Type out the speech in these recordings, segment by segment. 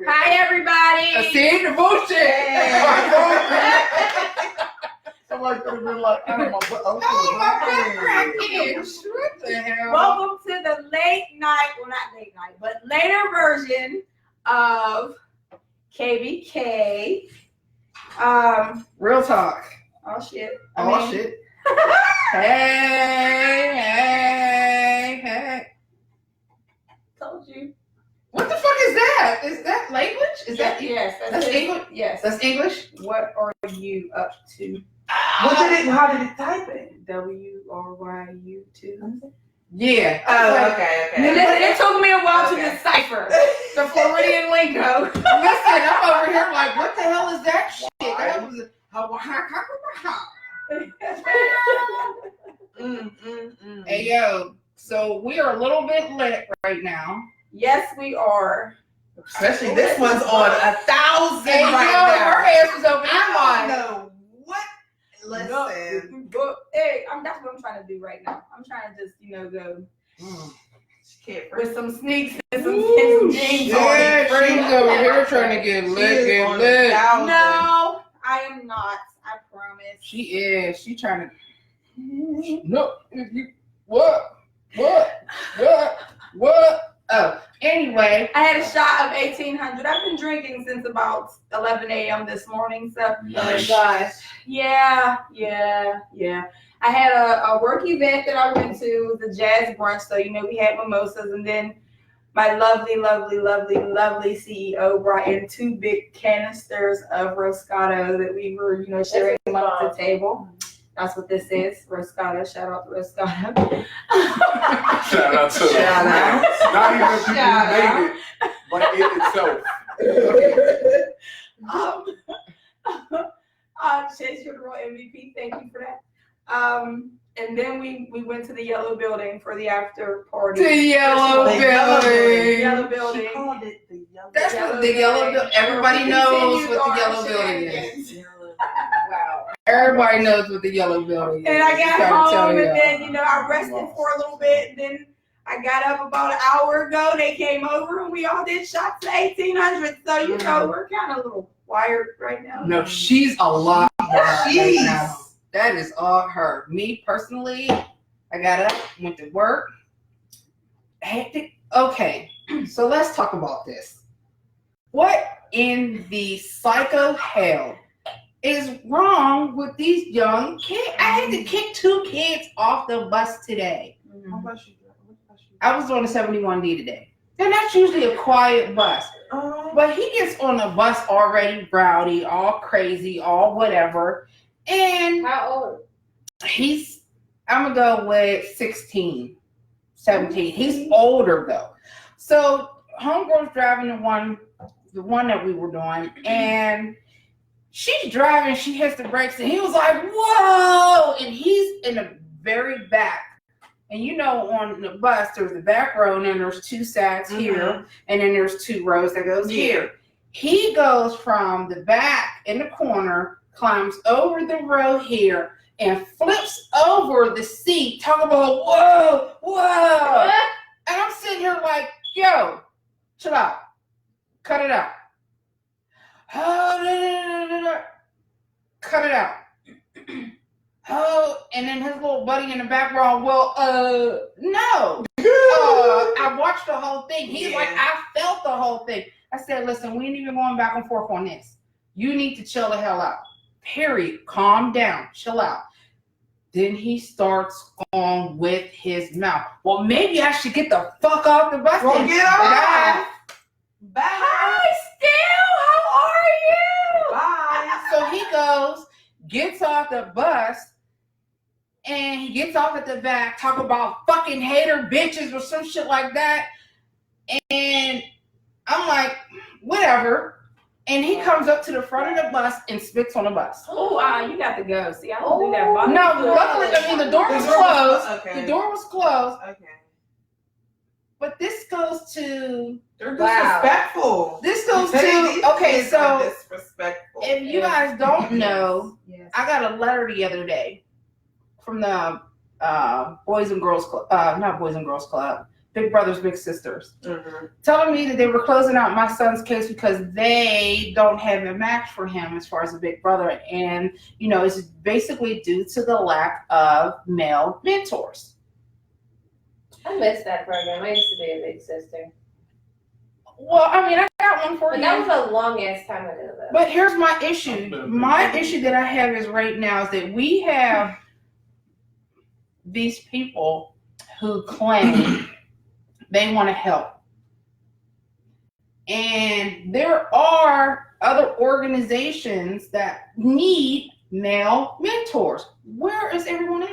Hi, everybody. See the bullshit. Hey. Somebody could have been like, I don't know, Oh, my back cracking. What the hell? Welcome to the late night, well, not late night, but later version of KBK. Real talk. Oh, shit. Shit. Hey. Told you. What the fuck is that? Is that language? Is that Yes. That's English? Yes. That's English? What are you up to? how did it type it? WRYU2. Yeah. Oh, okay. It took me a while to Okay. decipher the Floridian lingo. Listen, I'm over here like, what the hell is that shit? That was Hey, yo. So we are a little bit lit right now. Yes, we are. Especially this one's on 1,000 Hey, yo, right her now. ass is open. I don't know what. Listen. No, but, hey, that's what I'm trying to do right now. I'm trying to just, go with some sneaks and some jeans on. Yeah, she's over here trying to get lit. No, I am not. I promise. She is. She trying to. No. What? Oh, anyway. I had a shot of 1800. I've been drinking since about 11 a.m. this morning. So, Oh my gosh. yeah. I had a work event that I went to, the jazz brunch. So, we had mimosas, and then my lovely CEO brought in 2 big canisters of Roscato that we were, sharing amongst the table. That's what this is, Roscato. Shout out to Roscato. Shout out to Shout out. Not even people Shout who made it, but it itself. Chase, you're the real MVP. Thank you for that. And then we went to the Yellow Building for the after party. The Yellow The Building. Yellow Building. She called it the Yellow That's Yellow what the Yellow Building. Everybody knows what the Yellow Building Building is. Wow. Everybody knows what the Yellow Building is. And I got Just trying to tell home, and y'all. then, I rested for a little bit. And then I got up about an hour ago. They came over, and we all did shots of 1800. So, we're kind of a little wired right now. No, she's a lot. Jeez. Right now. That is all her. Me personally, I got up, went to work. Hectic. Okay, so let's talk about this. What in the psycho hell is wrong with these young kids? I had to kick 2 kids off the bus today. How about you? I was on a 71D today. And that's usually a quiet bus. But he gets on the bus already rowdy, all crazy, all whatever. And How old? I'm going to go with 16, 17. He's older though. So homegirl's driving the one that we were doing, and she's driving, she hits the brakes, and he was like, whoa! And he's in the very back. And on the bus, there's the back row, and then there's 2 sides here, and then there's 2 rows that goes here. He goes from the back in the corner, climbs over the row here, and flips over the seat, talking about, whoa. And I'm sitting here like, yo, chill out. Cut it out. Cut it out. And then his little buddy in the background, no. I watched the whole thing. He's like, I felt the whole thing. I said, listen, we ain't even going back and forth on this. You need to chill the hell out. Period. Calm down. Chill out. Then he starts on with his mouth. Well, maybe I should get the fuck off the bus. Well, get off. Bye. Hi, Still. How are you? Bye. So he goes, gets off the bus, and he gets off at the back, talk about fucking hater bitches or some shit like that. And I'm like, whatever. And he comes up to the front of the bus and spits on the bus. Oh, you got to go. See, I don't do that. No, luckily, the door was closed. Okay. The door was closed. Okay. But this goes to... They're disrespectful. This goes to... Okay, so disrespectful. if you guys don't know, I got a letter the other day from the Boys and Girls Club. Not Boys and Girls Club. big brothers, big sisters, Mm-hmm. telling me that they were closing out my son's case because they don't have a match for him as far as a big brother. And, it's basically due to the lack of male mentors. I missed that program. I used to be a big sister. Well, I got one for But you. that was a long ass time ago, though. But here's my issue. My issue that I have is right now is that we have these people who claim they want to help. And there are other organizations that need male mentors. Where is everyone at?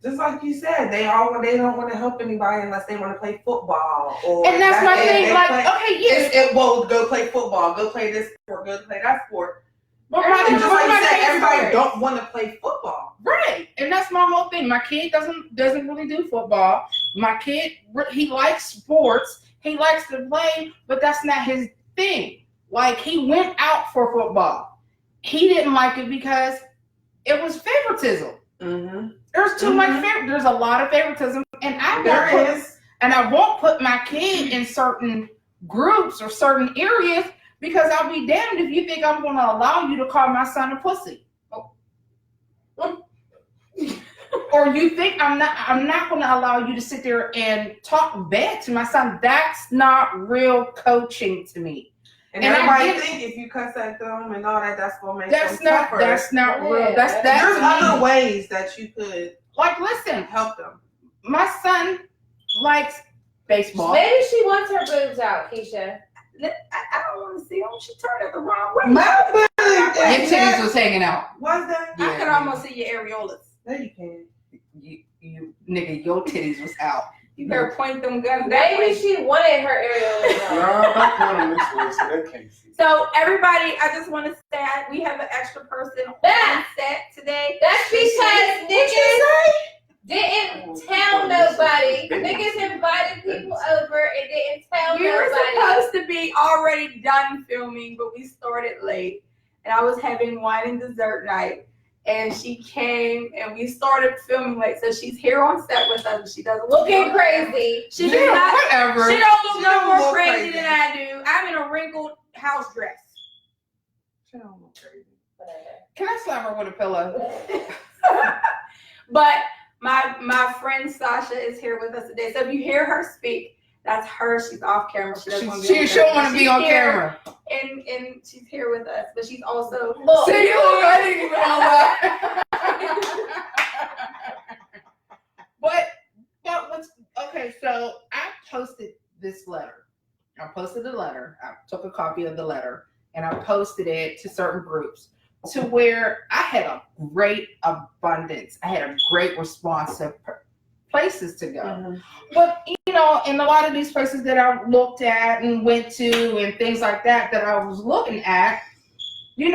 Just like you said, they don't want to help anybody unless they want to play football. And that's my thing. Well, go play football, go play this sport, go play that sport. But And just like you said, my everybody don't want to play football. Right, and that's my whole thing. My kid doesn't really do football. My kid, he likes sports. He likes to play, but that's not his thing. Like, he went out for football. He didn't like it because it was favoritism. Mm-hmm. There's too much there's a lot of favoritism, and I won't put my kid in certain groups or certain areas because I'll be damned if you think I'm going to allow you to call my son a pussy. Or you think I'm not going to allow you to sit there and talk bad to my son. That's not real coaching to me. And And everybody think if you cuss at them and all that, that's going to make them tougher. That's not real. Yeah. That's There's me. other ways that you could Listen, help them. my son likes baseball. Maybe she wants her boobs out, Keisha. I don't want to see them. She turned it the wrong way. My Your titties was hanging out. Was that? I could almost see your areolas. There you can. You nigga, your titties was out. You better point them guns that Maybe way. she wanted her areolas out. No, don't point them this way, so they can't see. So everybody, I just want to say we have an extra person on set today. That's because niggas didn't tell nobody. Niggas invited people over and didn't tell We were nobody. supposed to be already done filming, but we started late. And I was having wine and dessert night. And she came and we started filming late. So she's here on set with us. She doesn't look Looking crazy. She does not. Whatever. She don't look She no don't more look crazy crazy. than I do. I'm in a wrinkled house dress. She don't look crazy. Can I slap her with a pillow? But my friend Sasha is here with us today. So if you hear her speak, that's her. She's off camera. She doesn't want to be on She don't want to be on She's here, camera. And she's here with us. But she's also See, you look, I didn't even know that. But what's okay? So I posted this letter. I posted the letter. I took a copy of the letter and I posted it to certain groups to where I had a great abundance. I had a great response of places to go. Mm-hmm. But, in a lot of these places that I looked at and went to and things like that I was looking at, they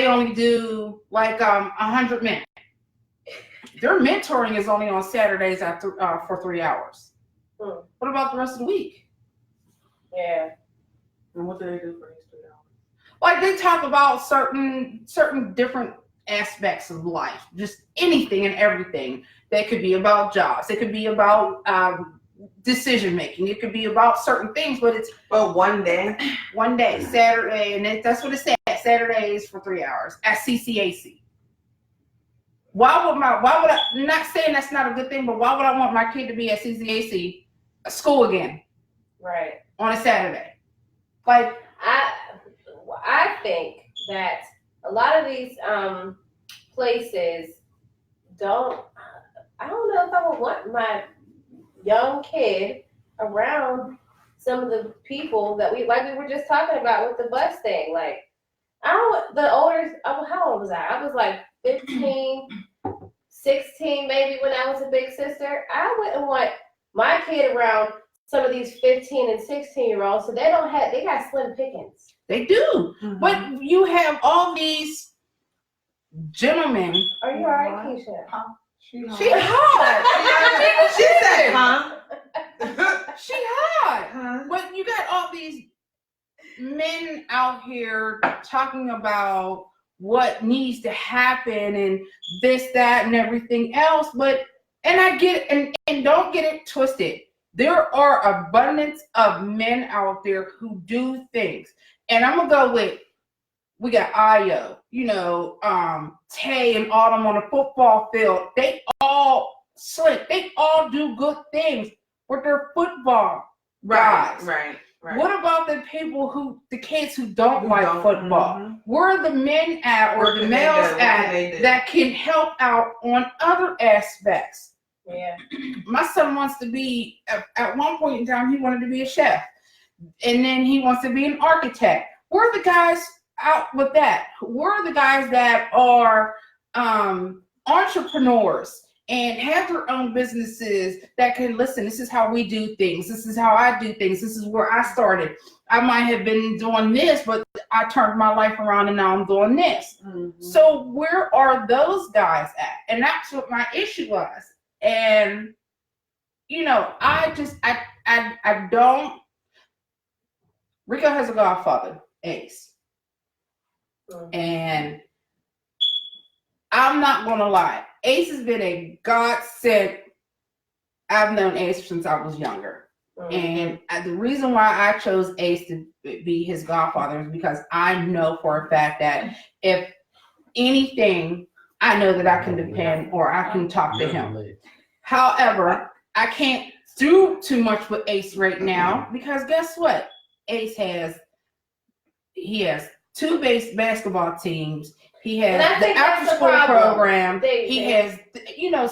only do like 100 men. Their mentoring is only on Saturdays for 3 hours. Hmm. What about the rest of the week? Yeah. And what do they do for these 3 hours? Like they talk about certain different aspects of life, just anything and everything. That could be about jobs. It could be about decision making. It could be about certain things, but it's one day. one day, Saturday, and that's what it said. Saturdays for 3 hours at CCAC. Why would I, not saying that's not a good thing, but why would I want my kid to be at CCAC, school again, Right. on a Saturday? Like, I think that a lot of these places I don't know if I would want my young kid around some of the people that we were just talking about with the bus thing. Like, how old was I? I was like 15, 16 maybe when I was a big sister. I wouldn't want my kid around some of these 15 and 16-year-olds, so they got slim pickings. they do. Mm-hmm. But you have all these gentlemen. Are you all right, Keisha? She She hot. She said, huh? She hot. Huh? But you got all these men out here talking about what needs to happen and this, that, and everything else. And I get it, and don't get it twisted. There are abundance of men out there who do things. And I'm gonna go with, we got Io, Tay and Autumn on the football field. They all slick. They all do good things with their football guys. Right. What about the kids who don't like football? Mm-hmm. Where are the men at, or the males at, that can help out on other aspects? Yeah. My son wants to be, at one point in time, he wanted to be a chef. And then he wants to be an architect. Where are the guys out with that? Where are the guys that are entrepreneurs and have their own businesses that can listen? This is how we do things. This is how I do things. This is where I started. I might have been doing this, but I turned my life around and now I'm doing this. Mm-hmm. So where are those guys at? And that's what my issue was. And, I don't. Rico has a godfather, Ace. Mm-hmm. And I'm not going to lie. Ace has been a godsend. I've known Ace since I was younger. Mm-hmm. And the reason why I chose Ace to be his godfather is because I know for a fact that if anything, I know that I can depend or I can talk to him. However, I can't do too much with Ace right now because guess what? Ace has 2 basketball teams. He has the after school program. He has,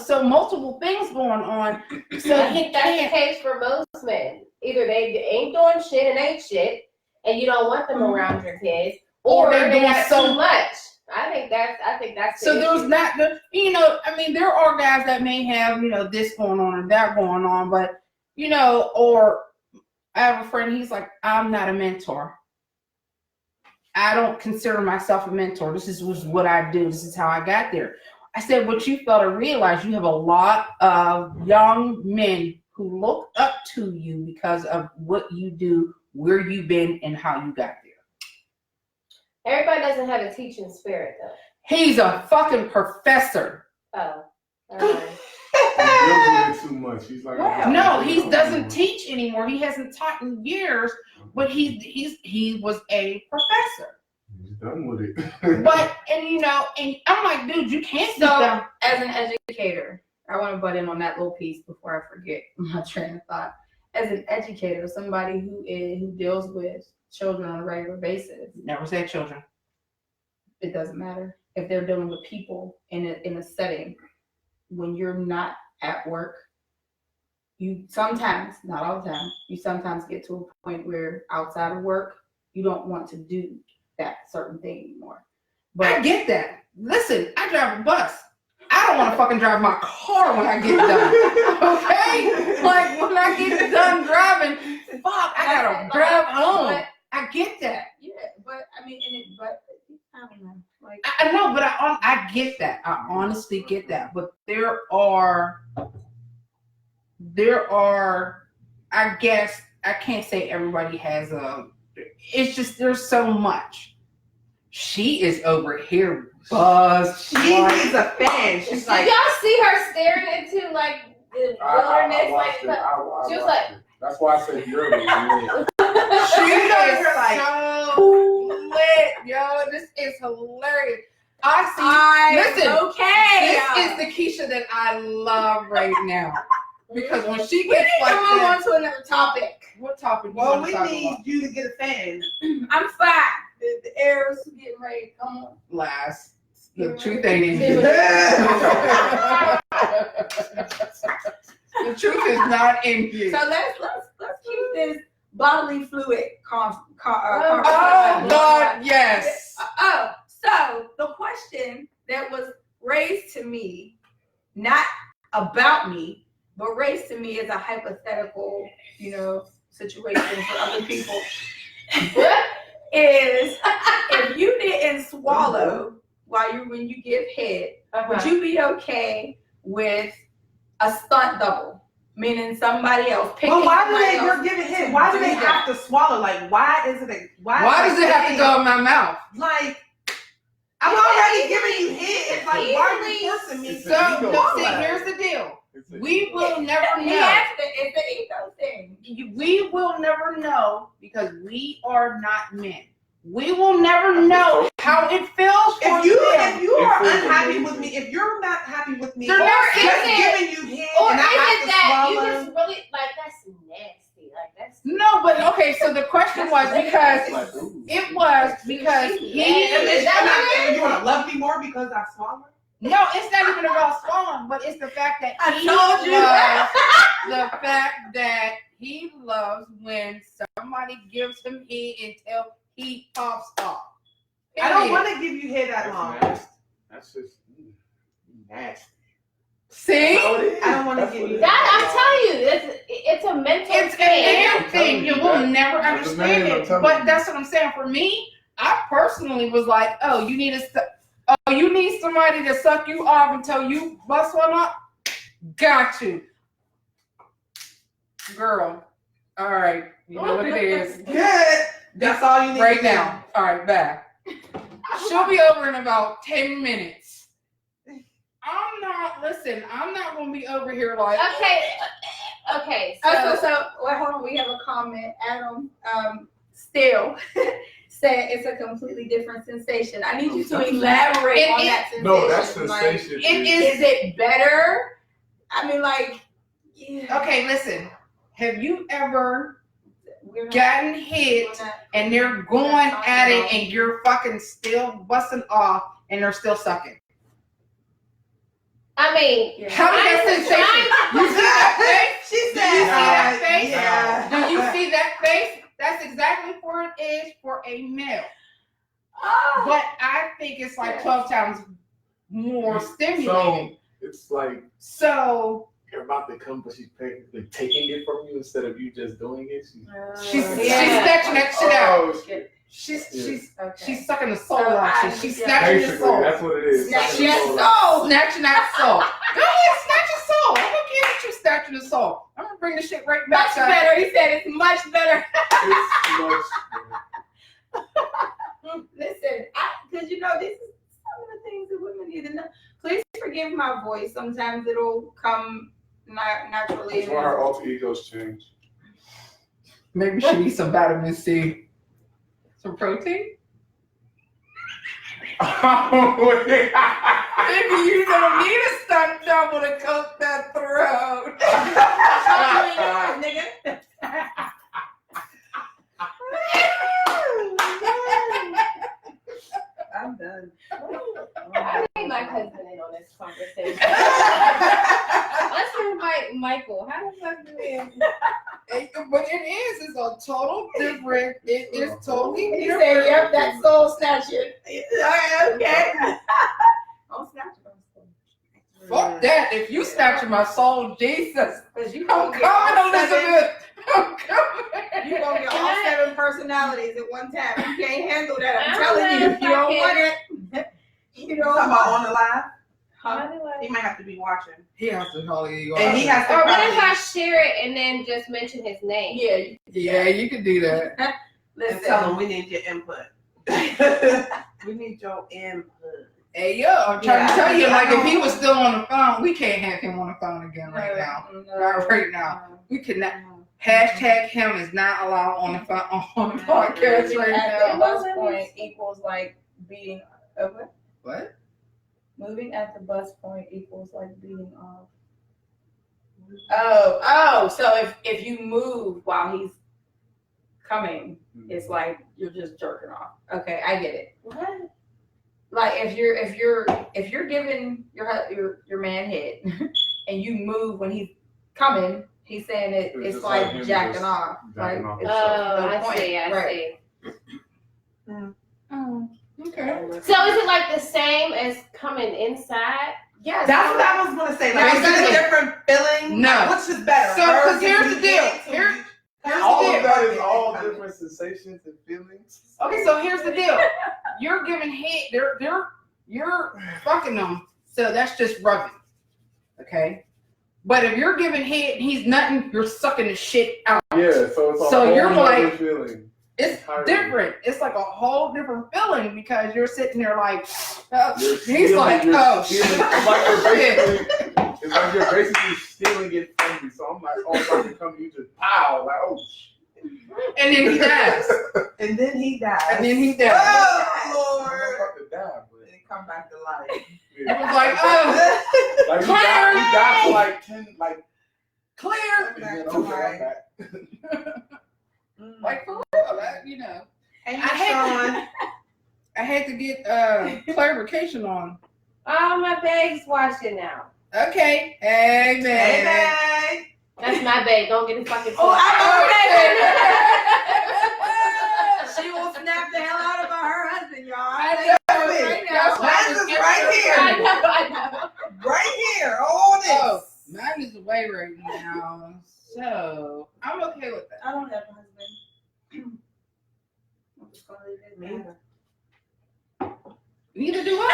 so multiple things going on. So that's the case for most men. Either they ain't doing shit and ain't shit, and you don't want them around your kids, or they're they doing got so too much. I think that's so the there's issue. not the, there are guys that may have, this going on and that going on, but, or I have a friend, he's like, I'm not a mentor. I don't consider myself a mentor. This is what I do. This is how I got there. I said, what you fail to realize, you have a lot of young men who look up to you because of what you do, where you've been, and how you got there. Everybody doesn't have a teaching spirit, though. He's a fucking professor. Oh, all right. He's too much. He's like, no, he doesn't teach anymore. He hasn't taught in years, but he was a professor. He's done with it. But and I'm like, dude, you can't sit So, down. as an educator, I want to butt in on that little piece before I forget my train of thought. As an educator, somebody who deals with children on a regular basis, Never said children. it doesn't matter if they're dealing with people in a setting. When you're not at work, you sometimes, not all the time, you sometimes get to a point where outside of work, you don't want to do that certain thing anymore. But I get that. Listen, I drive a bus. I don't want to fucking drive my car when I get done. Okay? Like when I get done driving, fuck, I gotta drive home. I get that. Yeah, but I mean, I don't know. Like I know, but I get that. I honestly get that. But there are, I guess, I can't say everybody has it's just, there's so much. She is over here buzzed. She is a fan. She's Did like, y'all see her staring into like the wilderness? She was like, that's why I said you're She is so lit, yo. This is hilarious. Listen, okay. this is the Keisha that I love right now. Because when she We gets need like to move that, on to another topic. what topic you well, want we to talk need about? you to get a fan. I'm fine. The air is getting ready. Come on. Lies. The truth ain't in you. The truth is not in you. So let's keep this bodily fluid Oh conversation. God, yes. So the question that was raised to me, not about me, but raised to me as a hypothetical, situation for other people, is if you didn't swallow when you give head, would you be okay with a stunt double? Meaning somebody else picking. Well, why do they else give it hit? Why do they have to swallow? Like, why is it? Why does it have to go in my mouth? Like, I'm already giving you hit. It's like, why are you forcing me? It's So, an ego look, see, thing. here's the deal. It's an We ego will never He know. has to, it's an ego thing. We will never know because we are not men. We will never know how it feels for If you them. are It feels unhappy amazing. with me, if you're not happy with me, They're or not just saying- giving you hit, Or and is I have it to that you swallow. just really like that's nasty? Like that's No, but okay, so the question was because It's like, ooh. it was because And he then Is that you're not what it saying is? you want to love me more because I swallowed. no, it's not even about swallowing, but it's the fact that I he told you. loves the fact that he loves when somebody gives him heat until he pops off. I don't Period. want to give you hit that That's long. nasty. That's just nasty. See? That's how it is. I don't wanna That's give what you it that. is. I'm telling you, it's a mental It's a thing. damn I'm thing. telling You you will that. never As a understand man, I'm it. telling But you. that's what I'm saying. For me, I personally was like, oh, you need you need somebody to suck you off until you bust one up. Got you, girl. All right, you know what it is Good. That's all you need right to do. now. All right, back. She'll be over in about 10 minutes. I'm not. Listen, I'm not gonna be over here like. Okay. So wait, hold on. We have a comment. Adam, still said it's a completely different sensation. I need you to elaborate It on is- that sensation. No, that Like, sensation It is it better? I mean, like, yeah. Okay, listen. Have you ever We're not- gotten we're hit not- and they're going at it and you're fucking still busting off and they're still sucking? I mean, Yeah. How is that sensation? You see that face? She Do said, you see that face? yeah. Do you see that face? That's exactly what it is for a male. Oh. But I think it's like 12 times more stimulating. So it's like So you're about to come, but she's practically taking it from you instead of you just doing it. she's Yeah. snatching that shit out. Oh, shit. She's sucking the soul So out. I- She's yeah. snatching the Basically, soul. that's what it is. Snatch Sucking that the soul out. soul. Snatching that soul. Go ahead, snatch your soul. I don't care that you're snatching the soul. I'm gonna bring the shit right back Much to better. He said it's much better. It's much. Listen, because you know, this is some of the things that women need to know. Please forgive my voice. Sometimes it'll come naturally. That's why her alter egos change. Maybe she needs some vitamin C. Some protein? Maybe you don't need a stunt double to coat that throat. Nigga. I'm done. I need my husband in on this conversation. Let's invite Michael. How the fuck do we? But it is. It's a total different. It is totally He different. said, yep, that soul snatcher. Okay. Don't snatch my soul. Fuck that. If you snatch my soul, Jesus. Because you I'm gonna get all coming, seven. Elizabeth. I'm coming. You gonna get all 7 personalities at one time. You can't handle that. I'm I telling don't you, know if you don't if I want it, you don't Talking about want on the live, Huh? he might have to be watching. He has to call you. And he has to Or what if probably I share it and then just mention his name? Yeah, Yeah, you can do that. and listen. tell him we need your input. We need your input. Hey, yo, I'm trying to Yeah. tell you, like, if he was still on the phone, we can't have him on the phone again right now. Not right now. We cannot. Hashtag him is not allowed on the phone on the podcast Moving right at the now. bus point equals like beating. Okay. What? Moving at the bus point equals like beating off. Oh. So if you move while he's coming, it's like you're just jerking off. Okay, I get it. What? Like if you're giving your man head and you move when he's coming, he's saying It's it's just like him jacking just off. jacking Like off. it's Oh, the I point. see. I Right. see. Oh, okay. So is it like the same as coming inside? Yes. That's what I was gonna say. Like, is it a different feeling? No. Like, which is better? So, Her 'cause here's giving the you deal. head, so Here's you- All the of deal. that is all different sensations and feelings. Okay, so here's the deal. You're giving head. You're fucking them. So that's just rubbing. Okay. But if you're giving head and he's nutting, you're sucking the shit out. Yeah, so it's a So whole you're nother like- feeling. It's different. It's like a whole different feeling because you're sitting there like, he's like, oh shit. It's like you're basically stealing it from me. So I'm like, oh, if I can come, you just pow, like, oh shit. And then he dies. And then he dies. And then he dies. Oh, I'm Lord. about to die, but And he come back to life. It was like, oh, like we got for like 10, like clear. and then, Back to okay, I'm life. back. Like for real, that, you know. Hey, I hate Sean. I had to get clarification on. Oh, my babe's watching now. Okay. Hey, man. Hey, babe. That's my babe. Don't get it fucking. Oh, I Okay. She will snap the hell out about her husband, y'all. I know, right now. Mine is right here. I know. Right here. All this. Oh, mine is away right now. So, I'm okay with that. I don't have a husband. I'm just gonna leave it Me there. either. Neither do I.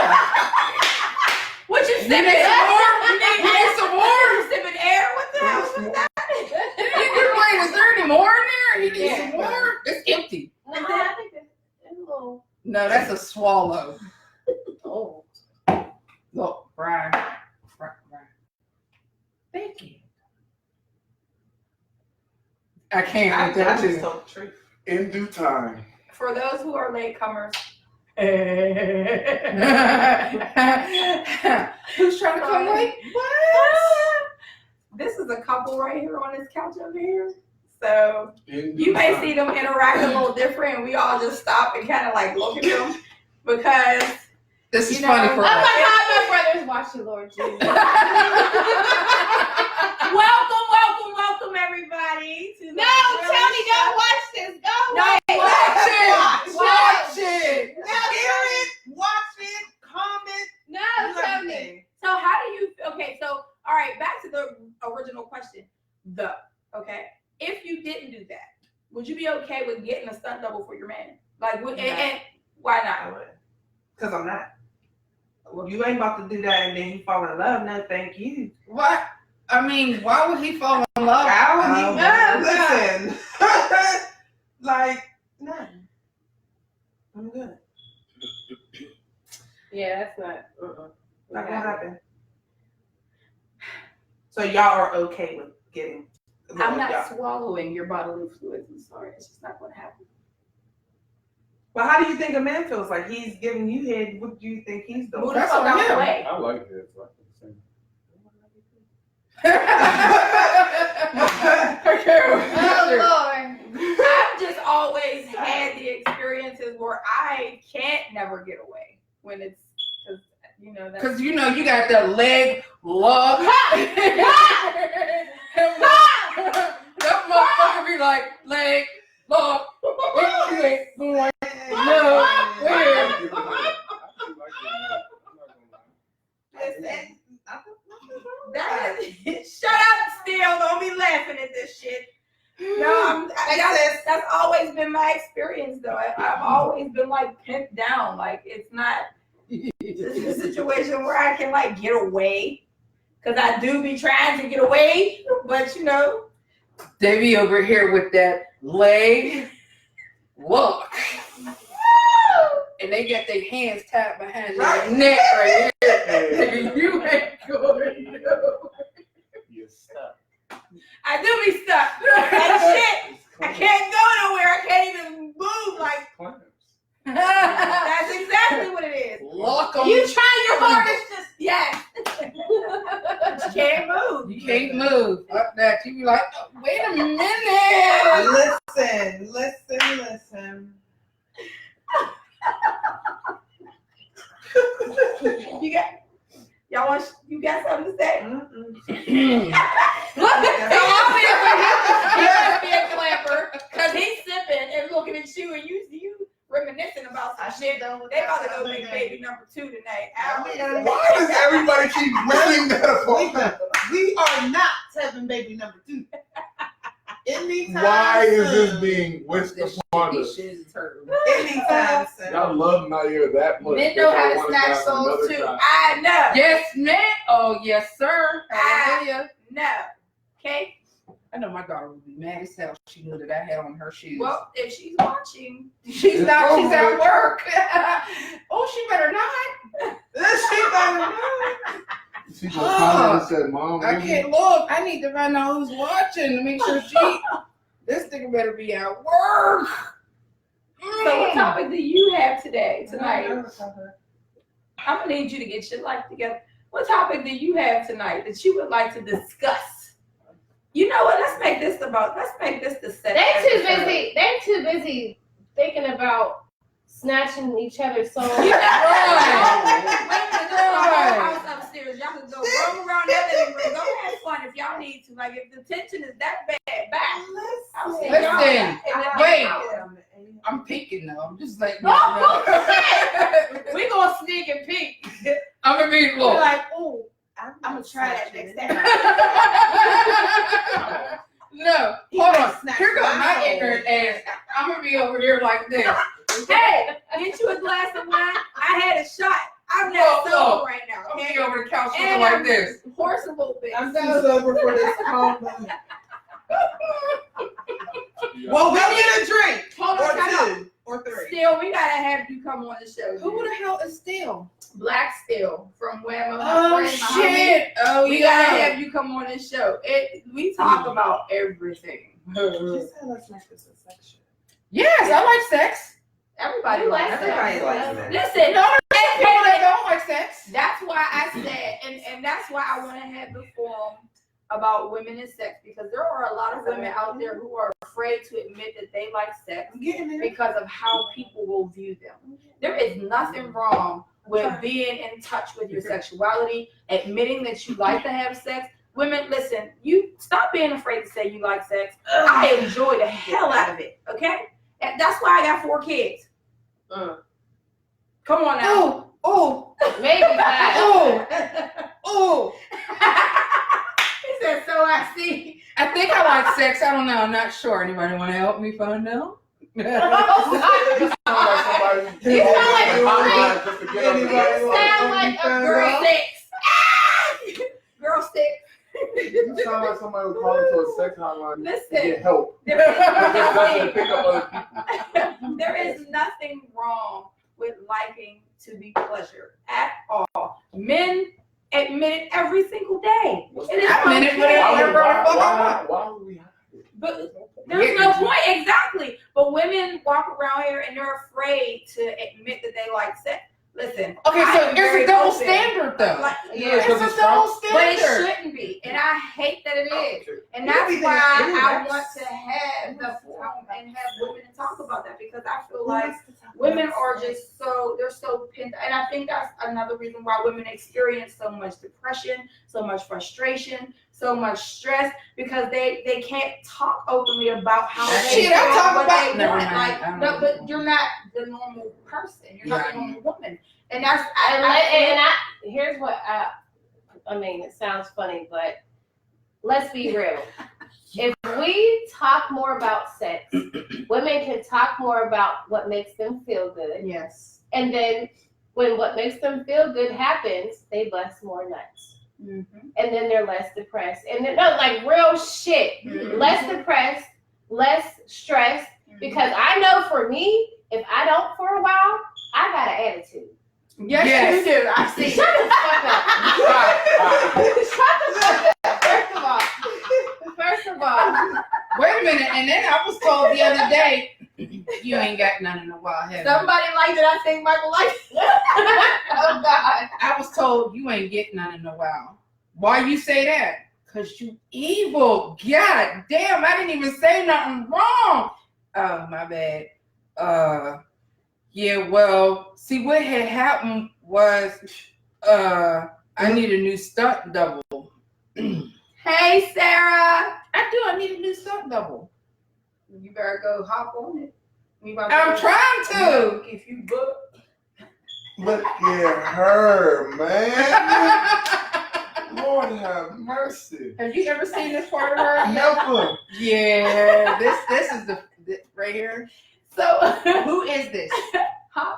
What you You sipping? need some more? You need some more? You sipping air? What the hell was that? Wait, is there any more in there? You need some more? It's empty. No, I think it's a little. No, that's a swallow. Oh. Look, Brian. Thank you. I can't I with that just too. told the truth. In due time. For those who are latecomers, Who's trying to come late? this is a couple right here on this couch over here. So In due you may time. see them interact a little different, and we all just stop and kind of like look at them because This is You funny know, for Oh us. my God, my brother's watching, Lord Jesus. welcome everybody to the No, Really Tony, Show. don't watch this. Go No, Watch it! Watch it! Hear it, watch it, comment, No, do Tony. everything. So how do you? Okay, so all right, back to the original question. Okay, if you didn't do that, would you be okay with getting a stunt double for your man? Like, and why I not? would. Because I'm not. Well, you ain't about to do that and then you fall in love. No, thank you. What? I mean, why would he fall in love? How would he? Oh, Listen. Like, no. I'm good. Yeah, that's not. Not gonna happen. So y'all are okay with getting? I'm not y'all. swallowing your bodily fluids. I'm sorry, it's just not going to happen. Well, how do you think a man feels like he's giving you head? What do you think he's doing? Move the That's fuck on out the him. way. I like this. I can sing. Oh Lord. I've just always had the experiences where I can't never get away when it's because that's Because you know you got that leg lock. That motherfucker be like, leg lock. You ain't going nowhere. Listen, that. Shut up, still. Don't be laughing at this shit. No, that's always been my experience though. I've always been like pimped down. Like it's not a situation where I can like get away. Cause I do be trying to get away, but They be over here with that leg lock. And they got their hands tied behind their neck right here. Nigga, you ain't going nowhere. You're stuck. I do be stuck. Like shit. I can't go nowhere. I can't even move. Like that's exactly what it is. Lock 'em. You try your hardest, just yes. You can't move. You can't move. Fuck that. You be like, oh, wait a minute. listen. You got something to say? Mm-mm. Look, he must be a clamper because he's sipping and looking at you and you reminiscing about some shit. They about to go make baby number 2 tonight. Why does everybody keep wishing that upon us? We are not having baby number 2. Anytime Why is this soon. being wished upon This us? shit is hurting. Anytime soon. Y'all love Nair that much. Men know how to Y'all wanna snatch have souls another too. child. I know. Yes, man. Oh, yes, sir. Hallelujah. No. Okay? I know my daughter would be mad as hell. She knew that I had on her shoes. Well, if she's watching, she's not. She's at work. Oh, she better not. She just called and said, "Mom, I can't look. I need to find out who's watching to make sure this nigga better be at work." so what topic do you have tonight? I'm gonna need you to get your life together. What topic do you have tonight that you would like to discuss? You know what? Let's make this the set. They too busy thinking about snatching each other's souls. House upstairs. Y'all can go roam around that living room. Go have fun if y'all need to. Like if the tension is that bad, back. Listen, wait. I'm peeking though. I'm just like, we gonna sneak and peek. I'm gonna be We're like, oh, I'm gonna try that next time. No, hold on. Here goes my ignorant ass. I'm gonna be over here like this. Hey, get you a glass of wine. I had a shot. I'm not sober right now. I'm Okay? gonna be over the couch And like this. Horse a little bit. I'm too sober for this combo. Well, Go get a drink. Hold on, time out. 2 or 3. Still, we gotta have you come on the show. Who the hell is Still? Black Still from Whammo. Oh shit! Oh We gotta have you come on this show. We talk about everything. She said let's make this a section. Yes, I like sex. Everybody You likes like that. Everybody likes that. Listen, No, there's people that don't like sex. that's why I said, and that's why I want to have the forum about women and sex, because there are a lot of women out there who are afraid to admit that they like sex I'm getting there. because of how people will view them. There is nothing wrong with being in touch with your sexuality, admitting that you like to have sex. Women, listen, you stop being afraid to say you like sex. I enjoy the hell out of it, okay? And that's why I got 4 kids. Come on now. Oh, Maybe 5. oh. He said, so I see. I think I like sex. I don't know. I'm not sure. Anybody want to help me find out? You sound like somebody. You sound like a Just to get up You there. sound like a Girl 6. Girl 6. You sound like somebody who called into a sex hotline to Listen. get help. There is nothing wrong with liking to be pleasured at all. Men admit it every single day. It is I admit it, but Why would we hide it? But there's no point, exactly. But women walk around here and they're afraid to admit that they like sex. Listen. Okay, I so am there's very a double open. standard though. Like, Yeah, It's a double standard. but it shouldn't be, and I hate that it is. And that's why I want to have the forum and have women to talk about that, because I feel like women are just they're so pinned, and I think that's another reason why women experience so much depression, so much frustration, so much stress, because they can't talk openly about how they Shit, I talk what about- they Never want. mind. Like, I don't no, know. but you're not the normal person. You're not the normal woman, and that's Here's what I mean, it sounds funny, but let's be real. If we talk more about sex, women can talk more about what makes them feel good. yes. And then when what makes them feel good happens, they bust more nuts. Mm-hmm. And then they're less depressed. And then, no, like real shit. Mhm. Less depressed, less stressed. Because I know for me, if I don't for a while, I got an attitude. Yes, Yes. you do. I see. Shut the fuck up. Shut the fuck up. First of all, Wait a minute, and then I was told the other day, you ain't got none in a while, have you? Somebody liked it. I think Michael liked it. oh God. I was told you ain't getting none in a while. Why you say that? Cause you evil. God damn, I didn't even say nothing wrong. Oh, my bad. Yeah, well, see what had happened was I need a new stunt double. Hey, Sarah. I need a new stunt double. You better go hop on it. I'm trying to. If you book. Look at her, man. Lord have mercy. Have you ever seen this part of her? Never. Yeah, this is the right here. So, Who is this? huh?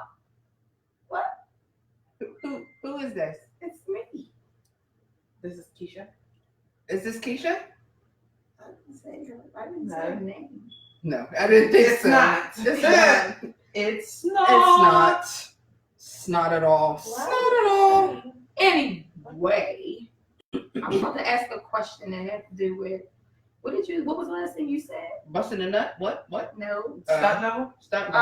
Who is this? It's me. This is Keisha. Is this Keisha? say her. I didn't say her name. No, I didn't think It's so. not. It's not. It's It's not. not. It's not at all. It's Wow. not at all. Anyway, I'm about to ask a question that had to do with what was the last thing you said? Busting a nut? What? No. Stunt double? Stop.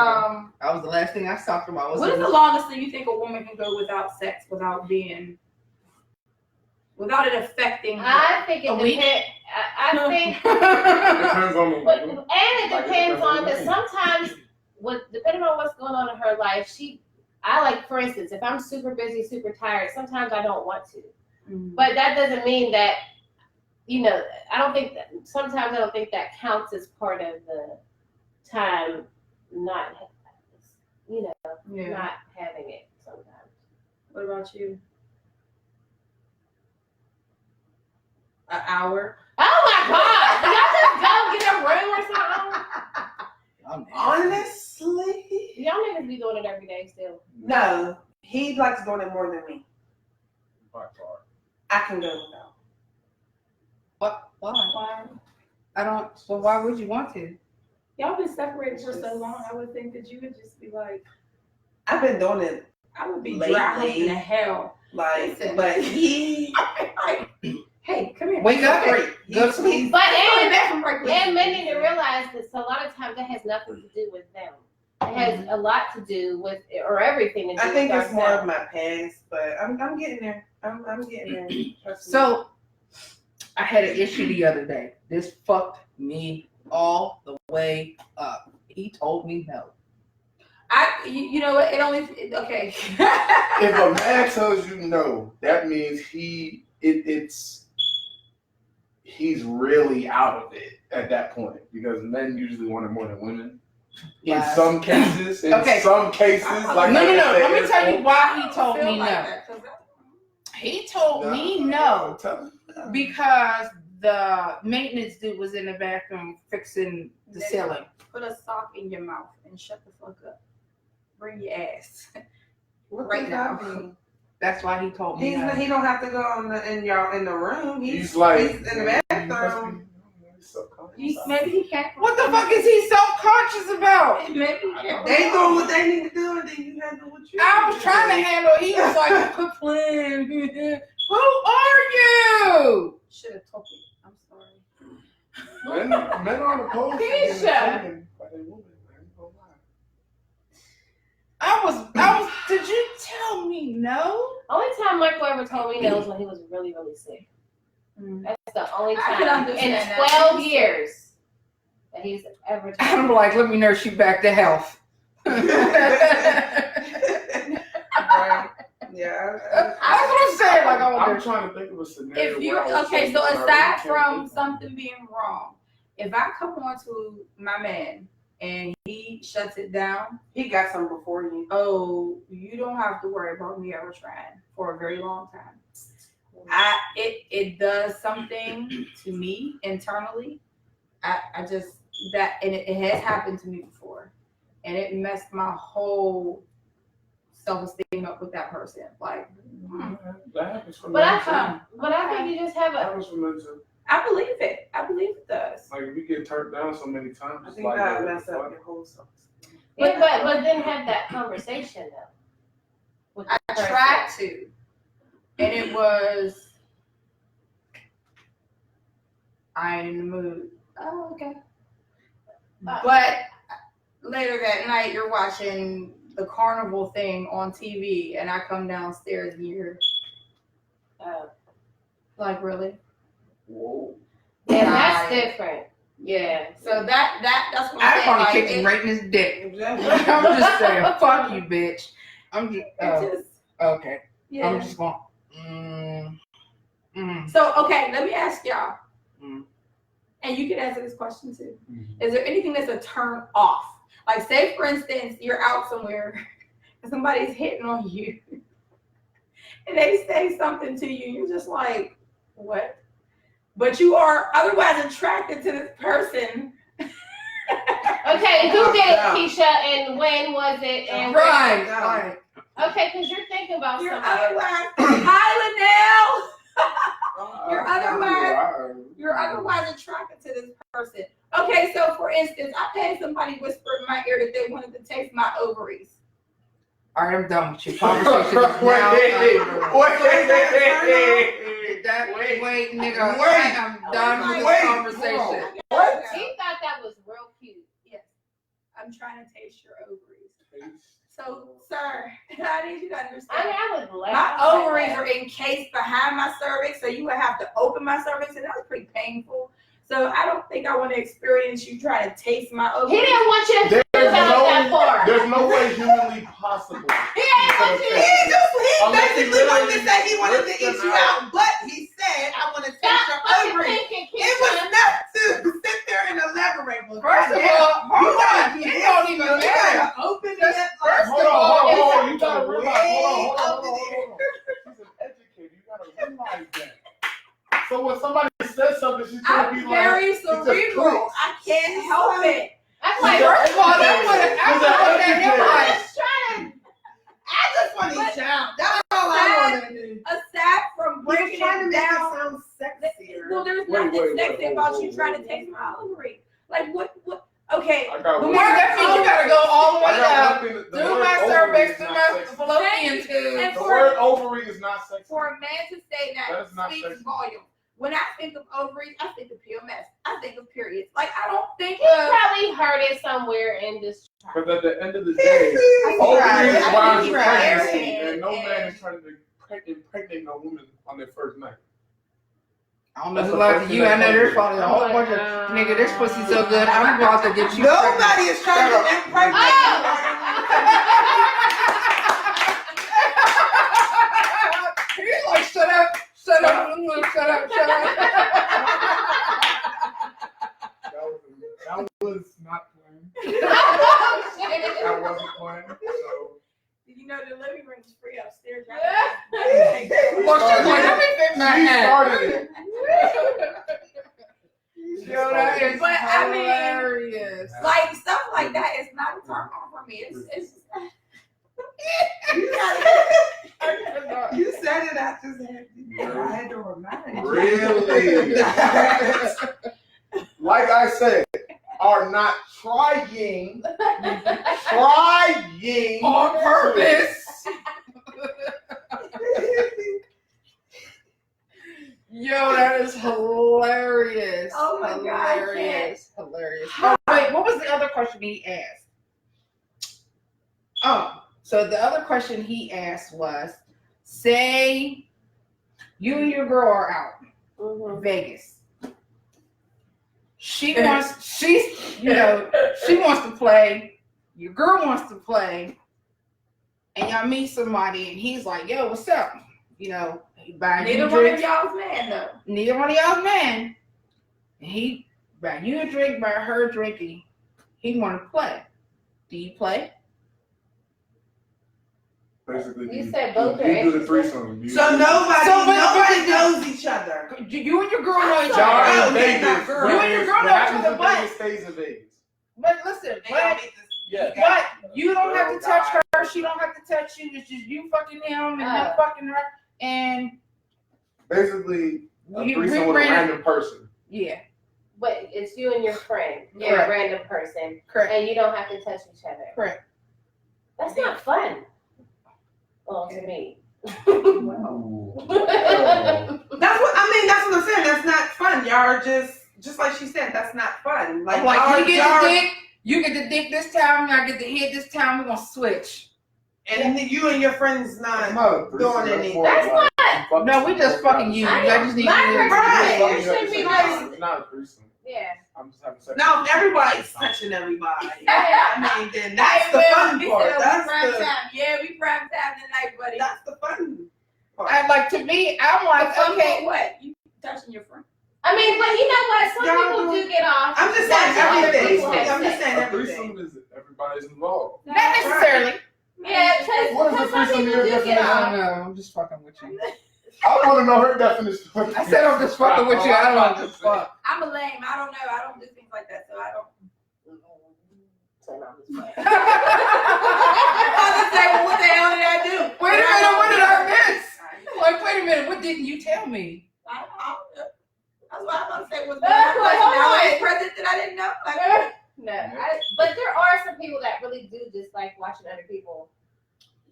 That was the last thing I talked about. What is the longest thing you think a woman can go without sex without it affecting her? I think it A week? depends. I think, Depends on the but, and woman. it Like, depends on the because sometimes, depending on what's going on in her life, I like, for instance, if I'm super busy, super tired, sometimes I don't want to. But that doesn't mean that, sometimes I don't think that counts as part of the time not having it sometimes. What about you? An hour? Oh my God! Y'all just go get a room or something? Honestly, Y'all niggas be doing it every day still. no. He likes doing it more than me. By far. I can go without. What? Why? Why? I don't. Well, why would you want to? Y'all been separated for so long. I would think that you would just be like, I've been doing it I would be Lately. dry humping to hell. like, Listen. but he Hey, come here. Wake up. great. Go to sleep. But Go to bathroom break. and men need to realize that a lot of times that has nothing to do with them. It has a lot to do with, or everything to do I think with it's more of ourselves. my past, but I'm getting there. I'm getting there. Trust me. So, I had an issue the other day. This fucked me all the way up. He told me no. You know what? It only okay. If a man tells you no, that means he's really out of it at that point, because men usually want it more than women. In Lies. some cases, Okay. like No. I said, Let me tell you why he told Feel me like no. that, 'cause He told me no because the maintenance dude was in the bathroom fixing the Nigga. ceiling. Put a sock in your mouth and shut the fuck up. Bring your ass. What right does now. that mean? That's why he told me no. He don't have to go in the room. He's like he's in the bathroom. Maybe he can't. What the fuck is he self-conscious about? Maybe he can't. They doing what they need to do, and then you handle what you. I was need trying to do. handle. He was like, "Quit playing." Who are you? Should have told you. I'm sorry. Men aren't opposed to being Keisha. taken by their woman. I ain't gonna lie. I was. Did you tell me no? Only time Michael ever told me no was when he was really, really sick. That's the only I can time understand in that. 12 years that he's ever told I'm me. like, let me nurse you back to health. Right. Yeah. That's what I'm saying. Like, I I'm want to. trying to think of a scenario. If you where I was okay, so sorry, aside I can't from think of something being wrong, if I come on to my man and he shuts it down, He got some before you. oh, you don't have to worry about me ever trying for a very long time. It does something to me internally. I just that and it has happened to me before, and it messed my whole self-esteem up with that person. Like, That happens for But men too. I think you just have That a. happens for men too. I believe it. I believe it does. Like if you get turned down so many times, I it's think like that yo, mess what up the your whole self. Yeah, but then have that conversation though. With the I person. tried to, and it was, I ain't in the mood. Oh, okay. But later that night, you're watching the carnival thing on TV, and I come downstairs and you're like, really? Whoa. Yeah, that's Right. different. Yeah. So that's what I I'm probably saying. kicked him right in his dick. Exactly. I'm just saying, fuck you, bitch. I'm just. It just, Okay. yeah. I'm just going. So okay, let me ask y'all, Mm. and you can answer this question too. Mhm. Is there anything that's a turn off? Like, say for instance, you're out somewhere and somebody's hitting on you, and they say something to you, and you're just like, what? But you are otherwise attracted to this person. Okay, who did it, Keisha, and when was it? And Right. Yeah. Right. Okay, because you're thinking about You're somebody. otherwise, hi Linnell. You're otherwise attracted to this person. Okay, so for instance, I've had somebody whisper in my ear that they wanted to taste my ovaries. All right, I'm done with you. Conversation is now over. Wait, nigga. I'm done with this conversation. What? He thought that was real cute. Yes, I'm trying to taste your ovaries. So, sir, I need you to understand. I mean, I would laugh. My ovaries are encased behind my cervix, so you would have to open my cervix, and that's pretty painful. So I don't think I want to experience you trying to taste my He ovaries. didn't want you to feel that far. There's no way humanly possible. He didn't want you to. He basically wanted to say he wanted to ripped eat them you out, but he said, I want to taste Stop your fucking ovaries. thinking, It was Keisha. not to sit there and elaborate. Well, First of goddamn, all, hold on. You don't even you gotta open it up. First Hold of all, on. You gotta way realize. Hold up on. in She's an educator. You gotta realize that. So when somebody says something, she's gonna I'm be very like, cerebral. I can't help it. I'm like, first of all, that's what I was looking at him like. just trying to. I just want to eat you out. That's all I want to do. Aside from breaking Trying to it make it down, sound sexier. well, there's Wait, nothing wait, sexy wait, about whoa, you whoa, trying whoa, to taste whoa. my ovary. Like what? Okay. I got Well, one. that means you gotta go all the way up. one thing. The Through word my ovary cervix, is through not my sexy. fallopian And tube. The word ovary is not sexy. For a man to say that That's not speaks sexy. volume. When I think of ovaries, I think of PMS. I think of periods. Like I don't think He probably heard it somewhere in this. But at the end of the day, Right. ovaries I rhymes think with he's right. pregnancy, and no And- man is trying to impregnate no woman on their first night. I don't know who lied to you. I know there's probably a whole bunch of nigga. This pussy so good. I'm about to get you. Nobody is trying to impregnate He's like, shut up, shut up, shut up, shut up. That was not planned. Oh, shit. That wasn't planned. So you know the living room is free upstairs. Right? Well, she's like, let me fit my she hat. started it. Yo, that is But, I mean, hilarious. Like stuff like that is not a turn on for me. It's You said it, I just had to remind you. Really? Like I said, are not trying On purpose. Yo, that is hilarious. Oh my God, hilarious, hilarious. Oh, wait, what was the other question he asked? Oh, so the other question he asked was, say you and your girl are out Vegas. She wants to play. Your girl wants to play, and y'all meet somebody, and he's like, "Yo, what's up?" You know, he buys you neither a one drink. of y'all's man though. Neither one of y'all's man. And he buy you a drink, buy her a drink, and he want to play. Do you play? Basically, You said both are you do the interested. threesome. So nobody but- knows each other. You and your girl know each sorry. other. Y'all in Oh, yeah, Vegas. not girl. You and your girl What know each happens other, in but Vegas stays in Vegas. listen, They all but meet this- Yeah. you don't have to touch her. She don't have to touch you. It's just you fucking him and him fucking her. And Basically, a you threesome with a random person. Yeah, But it's you and your friend, or Yeah. a random person, correct. and you don't have to touch each other. Correct. That's not fun. Well, to me. That's what that's what I'm saying. That's not fun. Y'all are just like she said, that's not fun. Like you get the dick, you get the dick this time, I get the head this time, we're gonna switch. and you and your friends not doing anything. That's No, we just fucking you. I just need My you. Right. There should be like, It's not a threesome. yeah. I'm just having sex. Now if everybody's touching everybody. Yeah. I mean, then that's the fun part. That's the Yeah, we prime time tonight, buddy. that's the fun part. I like to me, I'm like, Fun okay. for what? You touching your friend? I mean, but you know what? Some Y'all people do get off. I'm just saying That's everything. all. I'm just saying A everything. threesome is everybody's involved. Not necessarily. Yeah, What is because the some threesome people your do get definition? off. No, I'm just fucking with you. I want to know her definition. I said I'm just fucking with you. I don't give a fuck. I'm a lame. I don't know. I don't do things like that, so I don't. So, no, I'm just playing. I was say, well, what the hell did I do? Wait a minute, what did I miss? Like, wait a minute, what didn't you tell me? I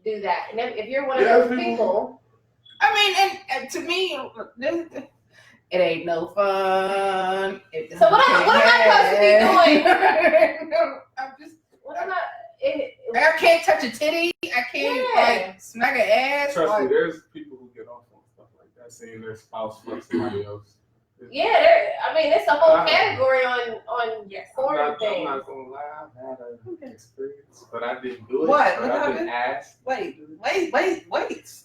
do that. And if you're one of Yeah, those people- people, I mean, and to me, it ain't no fun. So what am I supposed to be doing? I'm just. what am I? I can't touch a titty. I can't like smack an ass. Trust me, Like, there's people who get off on stuff like that, seeing their spouse fuck somebody else. I mean, it's a whole category on porn I'm things. not gonna lie, I've had an experience, but I didn't do it. What? But What I've been happened? asked. Wait.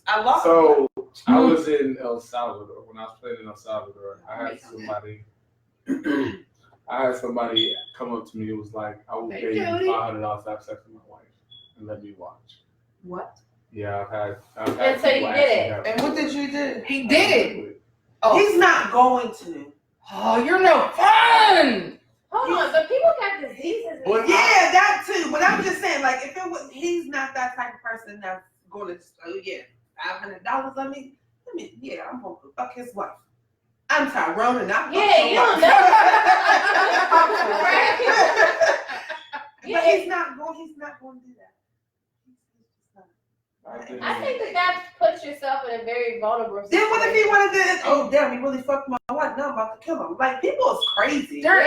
I lost. So I was in El Salvador when I was playing in El Salvador. I had somebody come up to me. It was like, I will pay you $500 to have sex with my wife and let me watch. What? Yeah, I've had And so people you ask did me it. that And before. what did you do? he did it. Oh. He's not going to. Oh, you're no fun. Hold on, but people got diseases. But Yeah, that too. But I'm just saying, like, if it was, he's not that type of person that's going to. Oh yeah, $500. Let me. Yeah, I'm gonna fuck his wife. I'm Tyrone, and I. Yeah, you don't know. But he's not going. He's not going to do that. I think that puts yourself in a very vulnerable situation. Then what if he wanted to? Oh damn, he really fucked my wife. Now I'm about to kill him. Like people is crazy. There's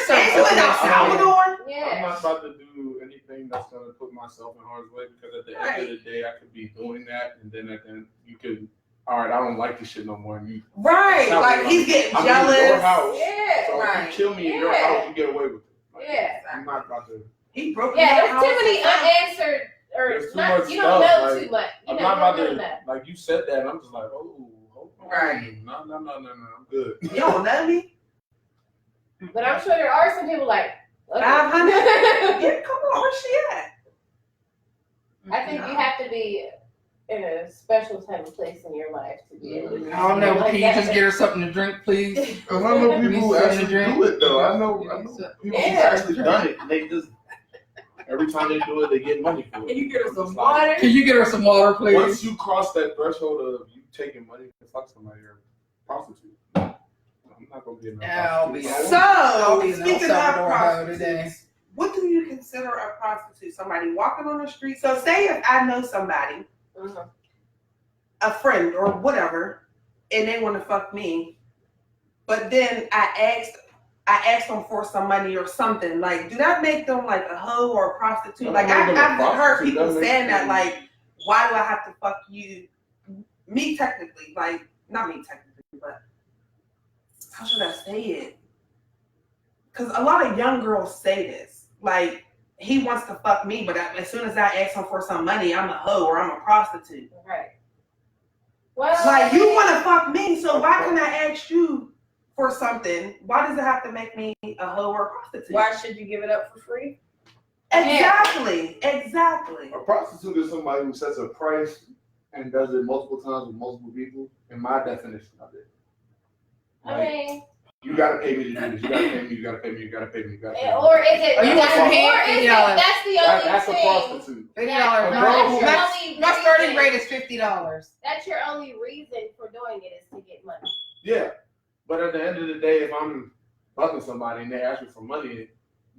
some. And you in El Salvador? I'm Yeah. not about to do anything that's gonna put myself in harm's way because at the end of the day, I could be doing that, and then at the end, you could. All right, I don't like this shit no more. And you, Right, like he's getting I'm jealous. in your house, Yeah. so if you kill me in your house, you get away with it. Like, Yeah. I'm not about to. He broke. Yeah, there's too many unanswered, or There's too not, much you don't know stuff, like, too much. You I'm know, not you about don't know to that. like you said that. And I'm just like, oh, hold on. Right. No, I'm good. You don't know me. But I'm sure there are some people like, okay. 500. Yeah, come on, where's she at? I think you have to be in a special type of place in your life to be able to. I don't know. Like Can you that. just get her something to drink, please? I know people who actually do it though. I know people who've actually done it. And they just every time they do it, they get money for it. Can you get us some It's water? like, Can you get her some water, please? once you cross that threshold of you taking money to fuck somebody, you're a prostitute. I'm not gonna be a I'll be prostitute. I'll So, be in El speaking of Salvador hoe today. prostitutes, what do you consider a prostitute? Somebody walking on the street. So, say if I know somebody, Mhm. a friend or whatever, and they want to fuck me, but then I asked them for some money or something. Like, do that make them like a hoe or a prostitute? No, Like, that make them a I've heard prostitute. people That makes saying that. them- Like, why do I have to fuck you? Me technically, like, not me technically, but how should I say it? Because a lot of young girls say this. Like, he wants to fuck me, but as soon as I ask him for some money, I'm a hoe or I'm a prostitute. Right. Well, Like, you want to fuck me, so why can I ask you for something? Why does it have to make me a hoe or a prostitute? Why should you give it up for free? Exactly. A prostitute is somebody who sets a price and does it multiple times with multiple people. In my definition of it, I mean, you gotta pay me to do this. You gotta pay me. You gotta pay me. You gotta pay me. You gotta pay me. or is it? Are you that's, gonna or pay is it? $50? That's the only That's a thing. prostitute. $50. Yeah, No, that's your only my starting reason. rate is $50. That's your only reason for doing it is to get money. Yeah, but at the end of the day, if I'm fucking somebody and they ask me for money,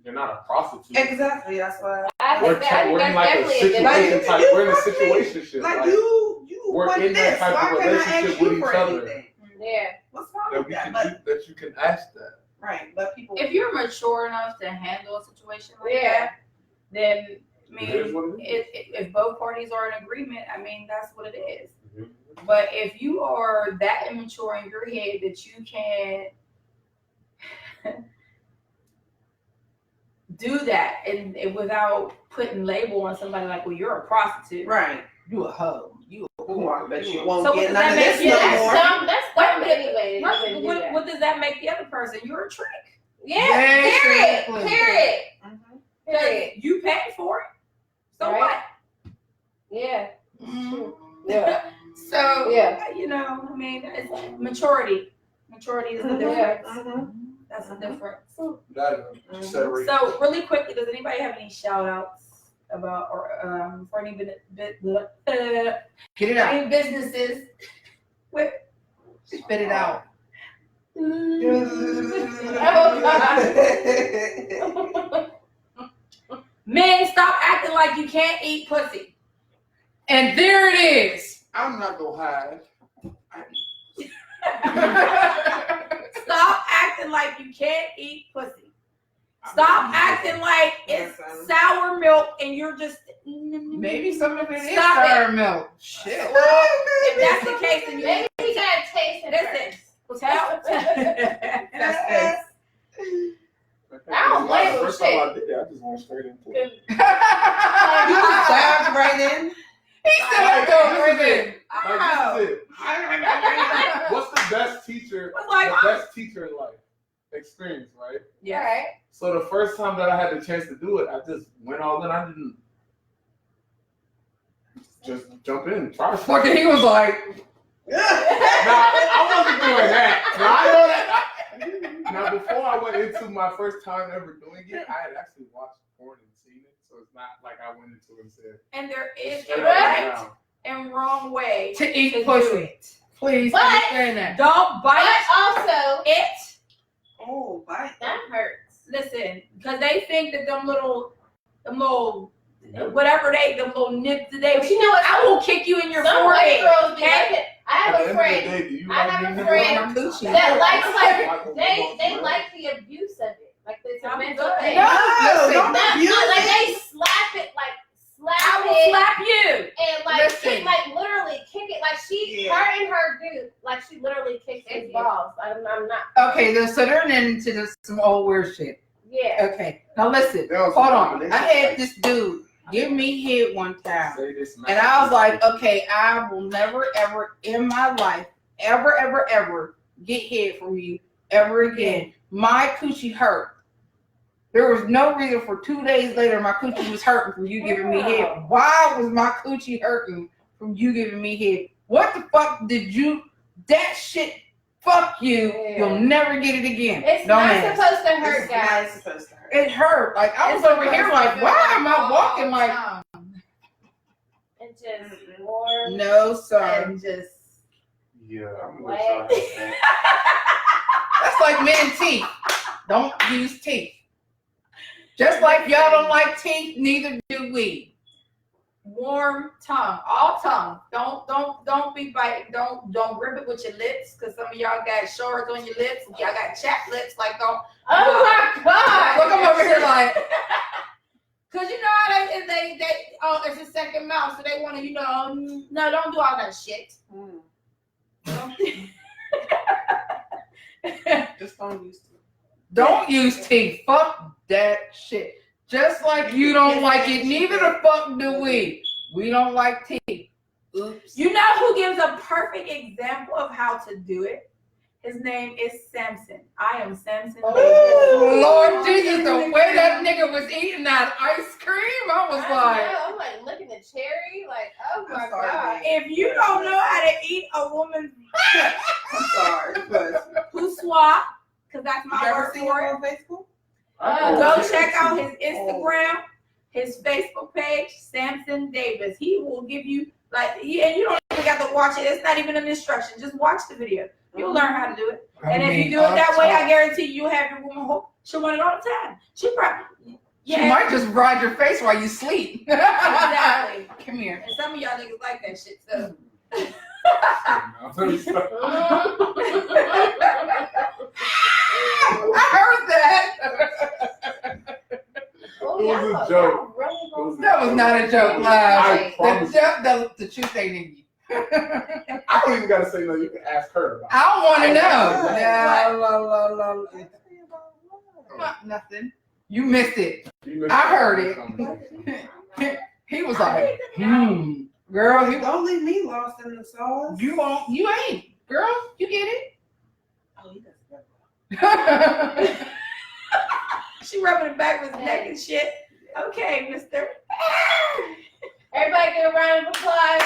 you're not a prostitute. Exactly. That's why. I We're, think that, I think we're in that's like a definitely a situation difference. type. You We're in a fuck me. situation Like, like you we're want in that this. type Why of can't I relationship ask with you each for other. anything? Yeah. What's wrong that with we that? can But, do, that you can ask that. right, but people. If you're mature enough to handle a situation like Yeah. that, then I It is mean, what it is. if both parties are in agreement, I mean that's what it is. Mhm. But if you are that immature in your head that you can't do that and without putting label on somebody like, well, you're a prostitute. Right. You a hoe. You a Who I bet you whore. won't So get what none does of that this make you? no That's more. dumb. That's dumb Right. anyway. Right. to do What, that. what does that make the other person? You're a trick. Yeah. Basically. Period. Mhm. Period. You paid for it. So Right. what? Yeah. Mm. Yeah. So Yeah. you know, I mean, it's maturity. Maturity is the Mhm. difference. Mhm. That's the difference. That separate. So really quickly, does anybody have any shout outs about or for any Get it out. any businesses? Spit it out. Men, stop acting like you can't eat pussy. And there it is. I'm not gonna hide. Stop acting like you can't eat pussy. Stop acting like it's sour milk and you're just. Maybe some of it is Stop sour milk. Shit. If that's the case, then Maybe you gotta taste it. listen. Tell. That's I don't blame him, First time I did that, I just went straight into it. You just dived right in. He said, "I'm going with it." Like, this is it. What's the best teacher? The best teacher in life? Experience, right? Yeah. Right. So the first time that I had the chance to do it, I just went all in. I didn't just jump in, try. Fucking, he was like, Now I wasn't doing that. Now I know that. Now before I went into my first time ever doing it, I had actually watched porn and seen it, so it's not like I went into it and said. And there is a straight up right down. and wrong way to eat do pussy. it. Please But- understand that. Don't But bite also, it. Oh, bite. that hurts. Listen, because they think that them little whatever them little nips today. But you know what? I will kick you in your Some white forehead. girls be Okay? like it. I At have the a end friend of the day, do you I like have being a in friend the Coochie. that likes Like, they like the abuse of it. Like it's a I'm mental good. thing. No, No, don't Not abuse like it. they slap it, like slap I will it slap you. and like Listen. kick, like literally kick it. Like her and her dude, like she literally kicks his balls. I'm not. Okay, so they're into this, some old weird shit. Yeah. Okay, now listen. There was Hold some on. combination, I had like, this dude give me hit one time. say this, And I was like, okay, I will never, ever in my life, ever get hit from you ever again. My coochie hurt. There was no reason for 2 days later my coochie was hurting from you giving me hit. Why was my coochie hurting from you giving me hit? What the fuck did you, that shit, fuck you. Yeah. You'll never get it again. It's Don't not ask. supposed to It's hurt, not guys. supposed to hurt. It hurt. Like, I was over here like, why am I walking like, And just warm. no, sir. And just yeah, I'm What? gonna try. That's like men and teeth. Don't use teeth. Just like y'all don't like teeth, neither do we. warm tongue, all tongue. Don't be biting. Don't rip it with your lips, because some of y'all got shards on your lips. Y'all got chapped lips. Like don't. Oh my God! Look, I'm over here like, Cause you know how they oh, it's a second mouth, so they want to, no, don't do all that shit. Just don't use it. don't use teeth. Fuck that shit. Just like you don't like it, neither the fuck do we. We don't like teeth. Oops. You know who gives a perfect example of how to do it? His name is Samson. I am Samson. Oh, Lord Jesus, the way that nigga was eating that ice cream, I was like, I'm like looking at cherry, like, oh my I'm sorry, God. babe. If you don't know how to eat a woman's I'm sorry, but poussoir, because that's you my ever word seen for him it. on Facebook? Go check out his Instagram, his Facebook page, Samson Davis. He will give you and you don't even got to watch it. It's not even an instruction. Just watch the video. You'll learn how to do it. And if you do it that way, I guarantee you'll have your woman hooked. She'll want it all the time. She probably She might just ride your face while you sleep. Exactly. Come here. And some of y'all niggas like that shit too. I heard that. Oh, It was y'all- a joke. y'all really gonna- That was not a joke, I live. promise. The truth ain't in you. I don't even gotta say no. You can ask her about it. I don't want to know. What? Nothing. You missed it. You missed I heard the it. conversation. He was like, girl, Don't leave me lost in the sauce. you won't, you ain't. Girl, you get it. Oh, he does that. She rubbing it back with his neck and shit. Okay, mister. Everybody give a round of applause.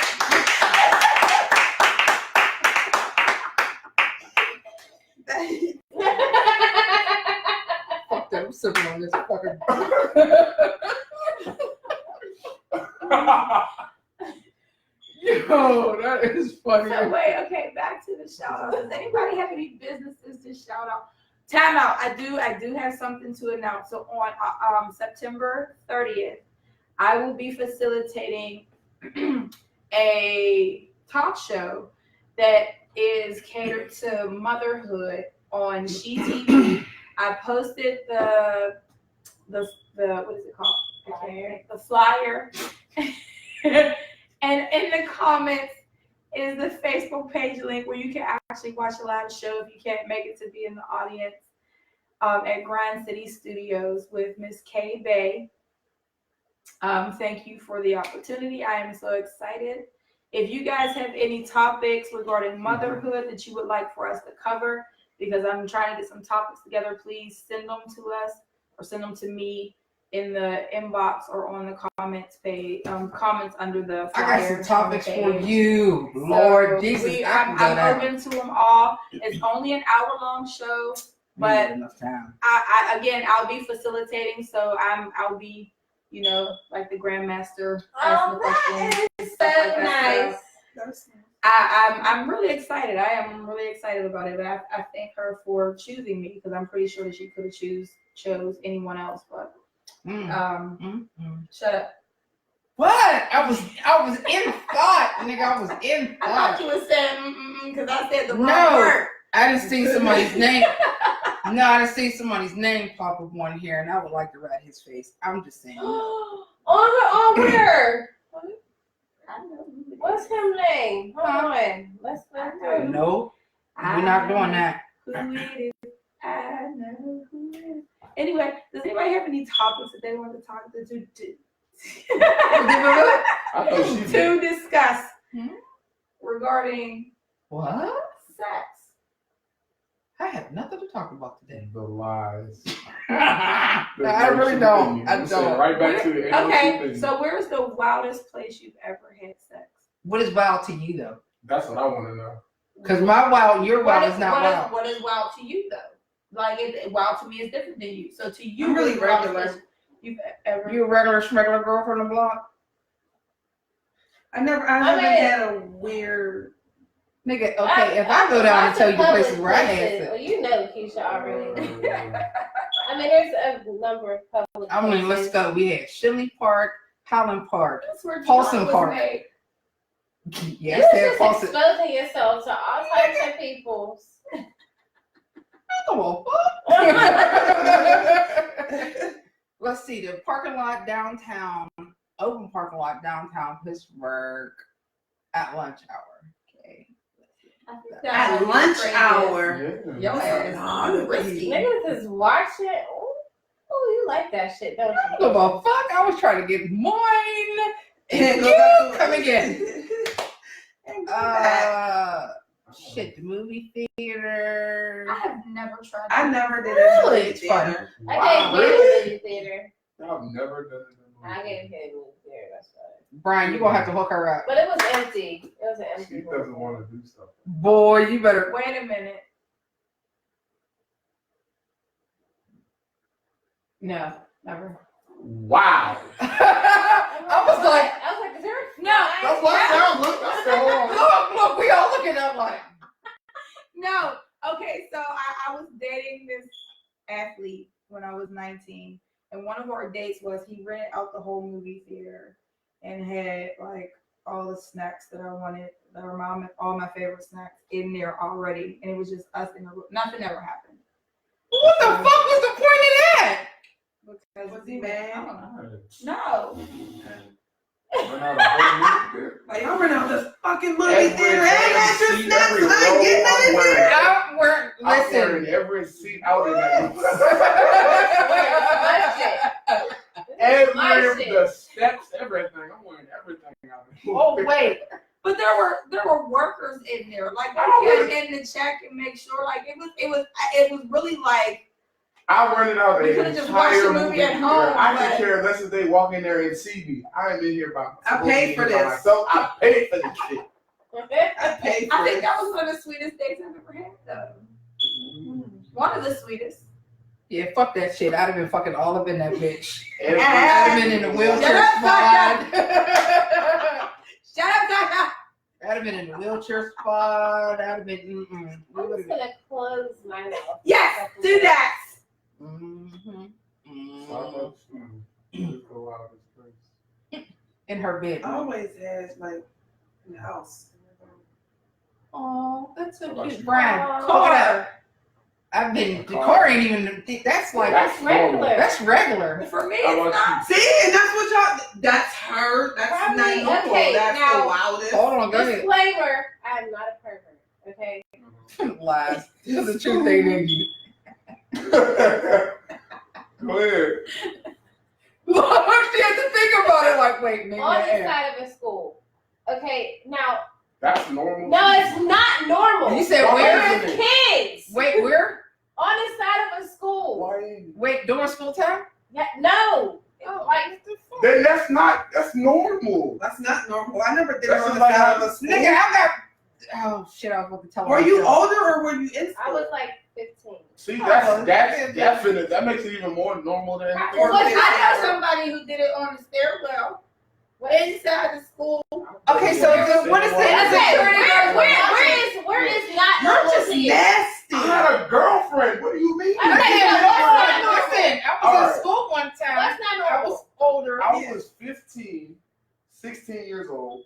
Fuck that. I'm sipping on this fucking. Yo, that is funny. So wait, okay, back to the shout out. Does anybody have any businesses to shout out? Time out. I do have something to announce. So on September 30th, I will be facilitating a talk show that is catered to motherhood on She TV. I posted the what is it called? The flyer. And in the comments is the Facebook page link where you can actually watch a live show if you can't make it to be in the audience at Grind City Studios with Miss K Bay. Thank you for the opportunity. I am so excited. If you guys have any topics regarding motherhood that you would like for us to cover, because I'm trying to get some topics together, please send them to us or send them to me in the inbox or on the comments page, comments under the flyer. I got some topics for you, Lord Jesus. I'm open to them all. It's only an hour-long show, but enough time. I'll be facilitating, so I'll be, like the grandmaster asking questions. So nice. I'm really excited. I am really excited about it. But I thank her for choosing me because I'm pretty sure that she could have chose anyone else. But shut up. What? I was in thought, nigga. I was in I thought. thought you were saying because I said the wrong word. I didn't see somebody's name. No, I didn't see somebody's name pop up on here, and I would like to write his face. I'm just saying. On where? I know. What's his name? Hold on. Let's go through. No, we're not doing that. Who it is? I know who it is. Anyway, does anybody have any topics that they want to talk to discuss regarding What? sex? I have nothing to talk about today. The lies. I really don't. I don't. Right back to it. Okay, so where's the wildest place you've ever had sex? What is wild to you though? That's what I want to know. Because your wild is not wild. What is wild to you though? Like wild to me is different than you. So to you, I'm really what's the wildest regular. place you've ever. You a regular girl from the block? I haven't had a weird. Nigga, okay, if I go down and tell you the places where I had sex. Well, you know Keisha already. I mean, there's a number of public places. I mean, let's go. We had Shinley Park, Highland Park, That's where Paulson John was Park. made. Yes, You're they just Paulson. exposing yourself to all types of people. Oh, let's see, the parking lot downtown, open parking lot downtown Pittsburgh at lunch hour. Okay. At lunch hour. Your ass risky. Niggas is watching. Oh, you like that shit, don't I you? don't give a fuck. I was trying to get mine. And Go you back to come it. again. And go back. Shit, the movie theater. I have never tried. I never did Really? a It's fun. theater. I gave you a movie theater. I've never done it. I gave you a movie theater. That's right. Brian, you gonna have to hook her up. But it was empty. It was an She empty doesn't room. want to do stuff. Boy, you better. Wait a minute. No, never. Wow. I was like, is there a No, That's what I sound. Look, that's the whole. look, we all looking up like. No. Okay, so I was dating this athlete when I was 19, and one of our dates was he rented out the whole movie theater and had like all the snacks that I wanted, all my favorite snacks in there already, and it was just us in the room. Nothing ever happened. What the fuck was the point of that? Because Was he mad? I don't know. No. Like, I'm running out this fucking movie Every theater. damn Hey, that's your seat, snacks. every I ain't getting row none I'm of wearing. this. I'm wearing. I'm wearing Listen. every seat out in that. My Every shit. the steps, everything. I'm wearing everything out in Oh wait. But there were workers in there, like Oh, they came in to check and make sure, like it was really like. I rented out We an could've just watched entire the movie at home, I but- could care less if they walk in there and see me. I ain't been here by I paid for this. myself. I paid for this shit. I paid for I think it. that was one of the sweetest dates I've ever had, though. One of the sweetest. Yeah, fuck that shit. I'd have been fucking all up in that bitch. Every I'd have been in the wheelchair Shut up, spot. Shut up, Sasha! I'd have been in the wheelchair spot. I'd have been. I'm just gonna close my mouth. Yes, do that. In her bed. Always has like in the house. Oh, that's so How about cute. you? Brian, Aw. Carter. I've been, the car ain't even, that's like, That's regular. that's regular. For me, How it's about not. See, and that's what y'all. That's her. That's Probably- not normal. okay, That's now- the wildest. Hold on, go ahead. Disclaimer: I am not a pervert. Okay. Lies. Because the truth ain't in you. Go ahead. Look, she had to think about it like, wait, maybe On I the am. side of a school. Okay. Now, That's normal. no, it's not normal. You said Why where? isn't We're kids. Wait, where? On the side of a school. Why? Wait, during school time? Yeah, no. Oh, Like, Then that's normal. That's not normal. I never did it That's on the like side of how- a school. nigga, I got. Oh shit! I was about to tell. Were you myself. older or were you in I school? was like 15. See, Oh, that's yeah. definite. That makes it even more normal than anything. Or I maybe- know somebody who did it on the stairwell inside the school. Okay, so what is the Okay, security guard? where is not You're normal just to you? nasty. I had a girlfriend. What do you mean? Okay, Listen, so that's not listen, I was Alright. in school one time. That's not I normal. was older. I was 15, 16 years old.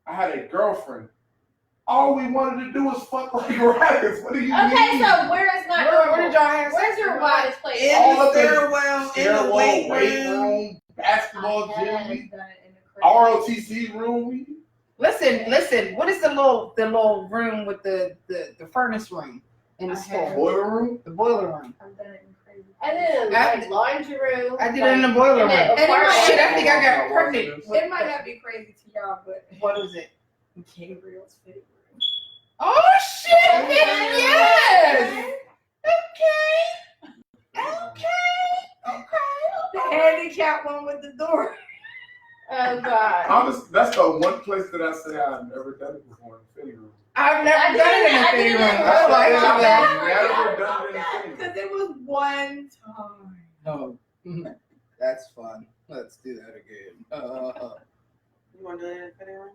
I had a girlfriend. All we wanted to do was fuck like rabbits. What do you mean? Okay, so where is not Where normal? did y'all have Where's sex? your wildest place? In All the up in- stairwell, in the Stairwell, weight room. basketball I gym, done it in the crib. ROTC room. Listen. What is the little room with the furnace room in the I school? have- Boiler room. The boiler room. I've done it in crazy. And then like laundry room. I did it in the boiler room. And then And it apartment. might- Shit, I think I got pregnant. It might not be crazy to y'all, but What is it? K Reel's favorite. Oh shit! Yes. Okay. The handicap one with the door. Oh God. That's the one place that I say I've never done it before. In the fitting room. I've never I done did it in it- the I fitting did room. it- I like I that. Never done it in the fitting room. Because it was one time. No. That's fun. Let's do that again. You want to do it in the fitting room?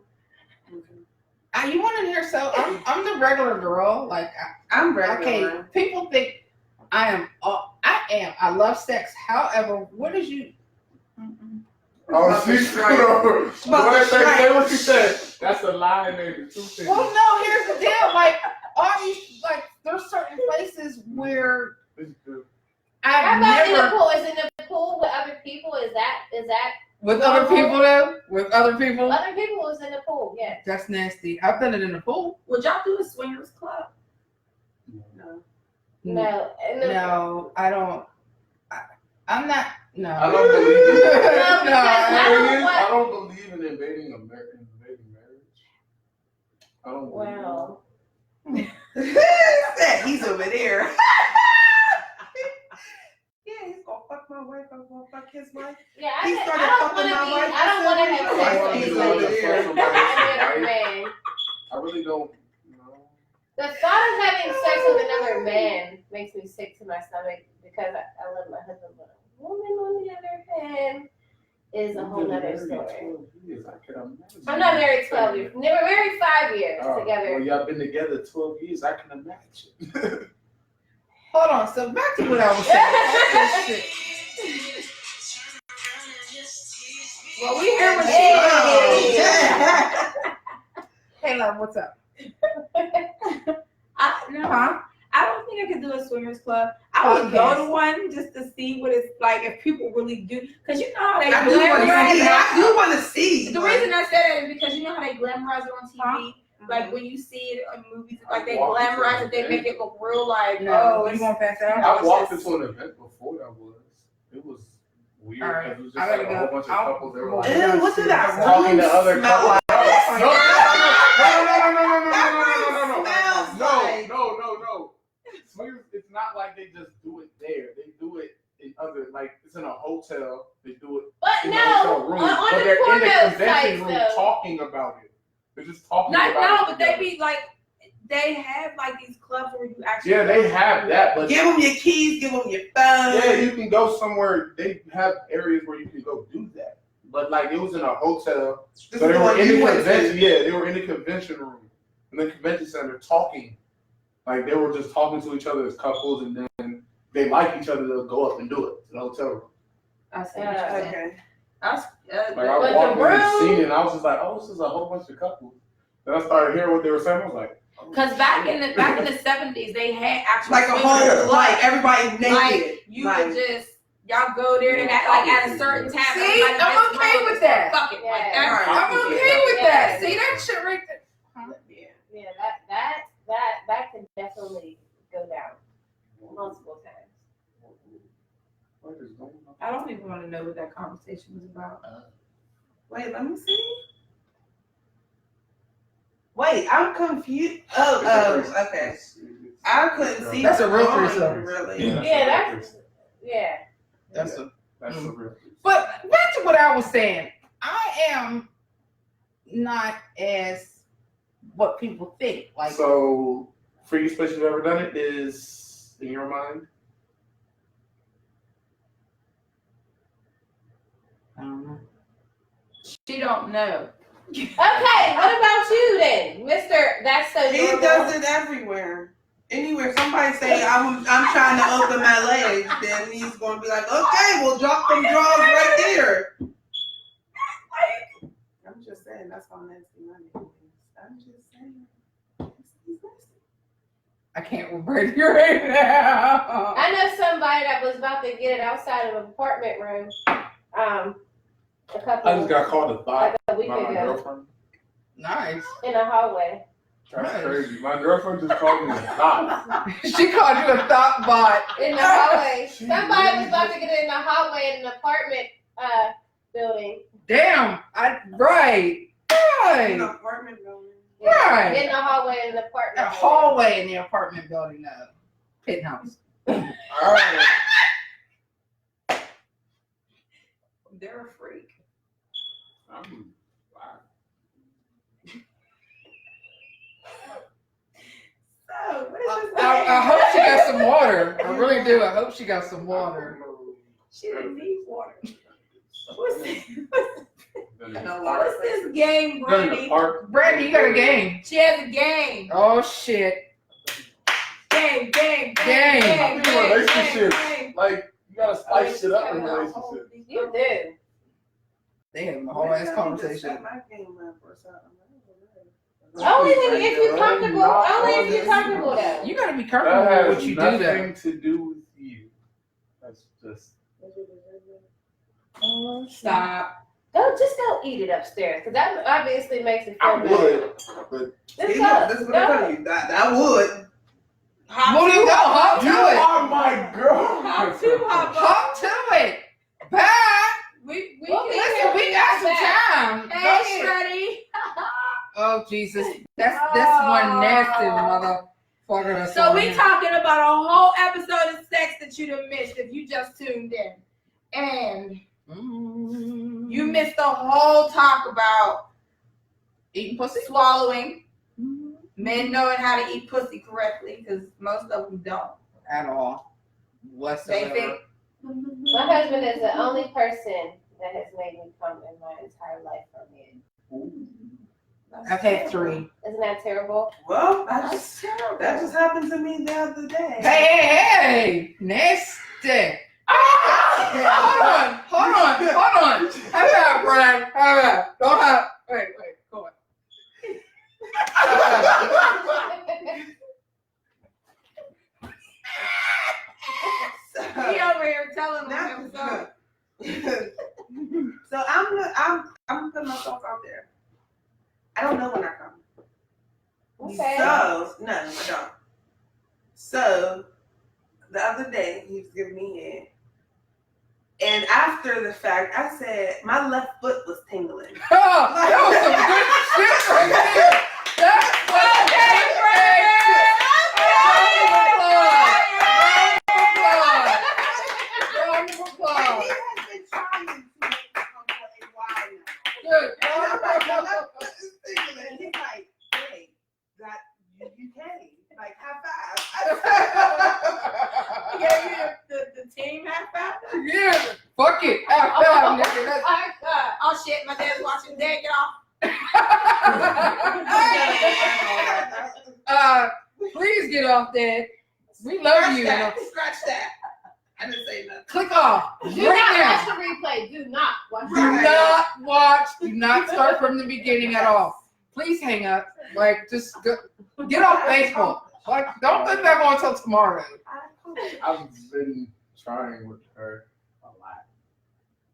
You want to hear? So I'm the regular girl. Like, I'm okay, regular. people think I am. I love sex. However, what is you? Oh, she's screwed over. Say what you said. That's a lie, nigga. Two things. Well, no. Here's the deal. Like, all you like, there's certain places where How I've about in the never pool? Is it in the pool with other people? Is that with other people though. With other people, other people is in the pool? Yeah. that's nasty. I've done it in the pool. Would y'all do a swingers club? No. No. In the, No, I don't. I'm not. No. I don't believe in No, because I don't believe in invading marriage. I don't believe in Wow. He's over there. Yeah, he's gonna fuck my wife. I'm gonna fuck his wife. Yeah, He I started don't fucking want to my be. wife. I don't want to have I sex want with to be anybody. over there. Another man. I really don't. The thought of having sex with another man makes me sick to my stomach because I love my husband, but a woman on the other hand is a whole nother story. I'm not married 12 years. Never married 5 years together. Well, y'all been together 12 years. I can imagine. Hold on. So back to what I was saying. Fuck this shit. Well, we hear what Hey. Hey, love, what's up? I don't think I could do a swingers club. I would go to one just to see what it's like if people really do. Because you know how they I do want to see. glamorize it. I do want to see. The reason I said that is because you know how they glamorize it on TV. Like when you see it on movies, like they glamorize it, they make it look real. Like No, it's you won't pass out. I walked into an event before that was. It was weird. All right. It was just I like gotta a whole go. bunch of I'll- couples. They were Ew, like Ew, what did that talking room to other smell couples. like? No. Swingers, it's not like they just do it there. They do it in other, like it's in a hotel. They do it But in no, a hotel room, on but the they're in porno the convention sites room though. talking about it. They're just talking Not about no, it. but they together. be like they have like these clubs where you actually Yeah, they have that, but Give them your keys. Give them your phone. yeah, you can go somewhere. They have areas where you can go do that. But like it was in a hotel. This So is they the were one in you the went to. convention. Yeah, they were in the convention room, in the convention center, talking. Like they were just talking to each other as couples, and then they like each other. They'll go up and do it in the hotel room. I see. Yeah. Okay. Like Like I But walked the in the room- scene and I was just like, oh, this is a whole bunch of couples. Then I started hearing what they were saying. I was like, oh, because back in shit. the 70s, they had actual Like a swimming whole, pools. like everybody naked. Like you Like, would just y'all go there and at a certain time. See, everybody I'm just okay goes, with that. Fuck it, like Yeah. that. I'm okay with that. See that shit right there. Yeah, that can definitely go down multiple times. What is going on? I don't even want to know what that conversation was about. wait, let me see. Wait, I'm confused. Oh, okay. I couldn't see. That's a real drawing, threesome. Really. Yeah, That's a real. But back to what I was saying, I am not as what people think. Like, So, freakiest place you've ever done it is in your mind? I don't know. She don't know. Okay, what about you then, Mr. That's so He normal? does it everywhere. Anywhere somebody say I'm trying to open my legs, then he's gonna be like, okay, we'll drop them drawers right there. I'm just saying that's how nasty my name is. I'm just saying. He's nasty. I can't remember you right now. I know somebody that was about to get it outside of an apartment room. A couple I just got called a thought like a week by my ago girlfriend. Nice. in a hallway. That's Nice. crazy. My girlfriend just called me a thought. She called you a thought bot. In the hallway. She Somebody really was about just- to get it in the hallway in an apartment building. Damn. Right. In an Right. apartment building. Right. In the hallway in the apartment A building. hallway in the apartment building, no. Penthouse. All right. They're a freak. Wow. So what is this? I hope she got some water. I really do. I hope she got some water. She didn't need water. What's this? Then in the No, park. What's this game, Then in the Brandy? park. Brandy, you got a game. She has a game. Oh, shit. Game. Game. Relationships. game. Like, you gotta spice shit up in relationships. You do. They having a whole ass conversation. My game up or something. Only when if you're comfortable. Only if you're comfortable though. You gotta be That comfortable with has what you do, nothing though. to do with you. That's just. Stop. Just go eat it upstairs, because that obviously makes it feel I better. would, but Just See, go. this is what I'm telling you. That would. What do you go? Hop to you it. are my girl. Hop to hop. Hop to it. Bye. We Well, can Listen, we got some time. Go Hey, ahead. Shreddy. Oh, Jesus. That's one nasty motherfucker. So we talking about a whole episode of sex that you done missed if you just tuned in. And you missed the whole talk about eating pussy. swallowing, men knowing how to eat pussy correctly, because most of them don't. At all. Whatsoever. They think My husband is the only person that has made me come in my entire life from men. I've had 3. Isn't that terrible? Well, That's terrible. that just happened to me the other day. Hey, nasty. Hold on. How about, Brian? How about? Don't have. Wait, go on. He over here telling Now- them so. So I'm putting myself out there. I don't know when I come. Okay. So no, I don't. So the other day he was giving me head, and after the fact, I said my left foot was tingling. Oh, that was some good shit right there. That's Round of applause. He has been trying to make it come for a while now. Good. And I'm like, my left foot is tingling. And he's like, hey, that you can. Like, high five. Yeah, the team high five. Yeah, fuck it. Nigga. That's Oh shit, my dad's watching. Dad, get off. please get off that. We love you. Scratch that. I didn't say nothing. Click off Do right not now. watch the replay. Do not watch the Do replay. not watch. Do not start from the beginning at all. Please hang up. Like, just get off Facebook. Like, don't put that on until tomorrow. I've been trying with her a lot.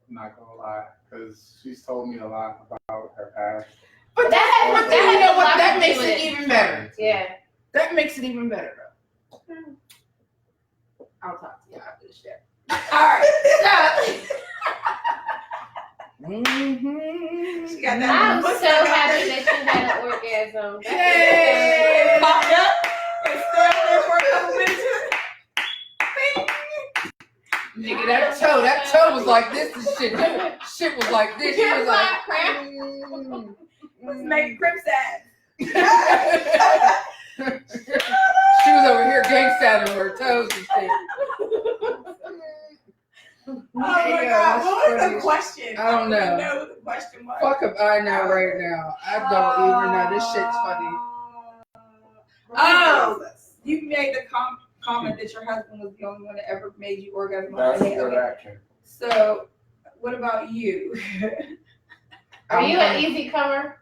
I'm not gonna lie, because she's told me a lot about her past. But That but then you know what? has That nothing to makes do it with it. even better. Yeah. That makes it even better, though. I'll talk to you after the show. All right. Mm-hmm. She got that. I'm so What's that? happy that you had an orgasm. That's Yay! Popped up and stayed up there for a couple minutes. Nigga, that toe was like this and shit. Shit was like this. She was like, Let's make crib sad. She was over here gangstaing her toes and shit. Oh my God, what was the question? I don't know. I don't know what the question was. Fuck if I know right now. I don't even know. This shit's funny. Oh, you made the comment that your husband was the only one that ever made you orgasm on That's the head. where Okay. that came from. So, what about you? Are you an easy comer?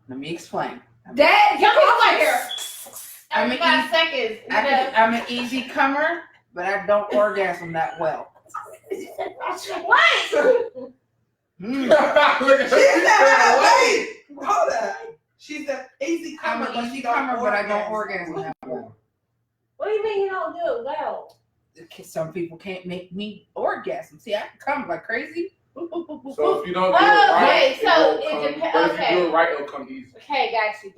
Let me explain. Dad, get off of here. Every 5 seconds. You know? I'm an easy comer, but I don't orgasm that well. What? Mm. Look at She's her. wait, hold up. She's an easy I'm comer, an but easy she don't comer, but I don't orgasm. orgasm that well. What do you mean you don't do it well? Some people can't make me orgasm. See, I can come like crazy. So if you don't do it Okay, right, so it it won't come. depends. But if you Okay. do it right, it'll come easy. Okay, got you.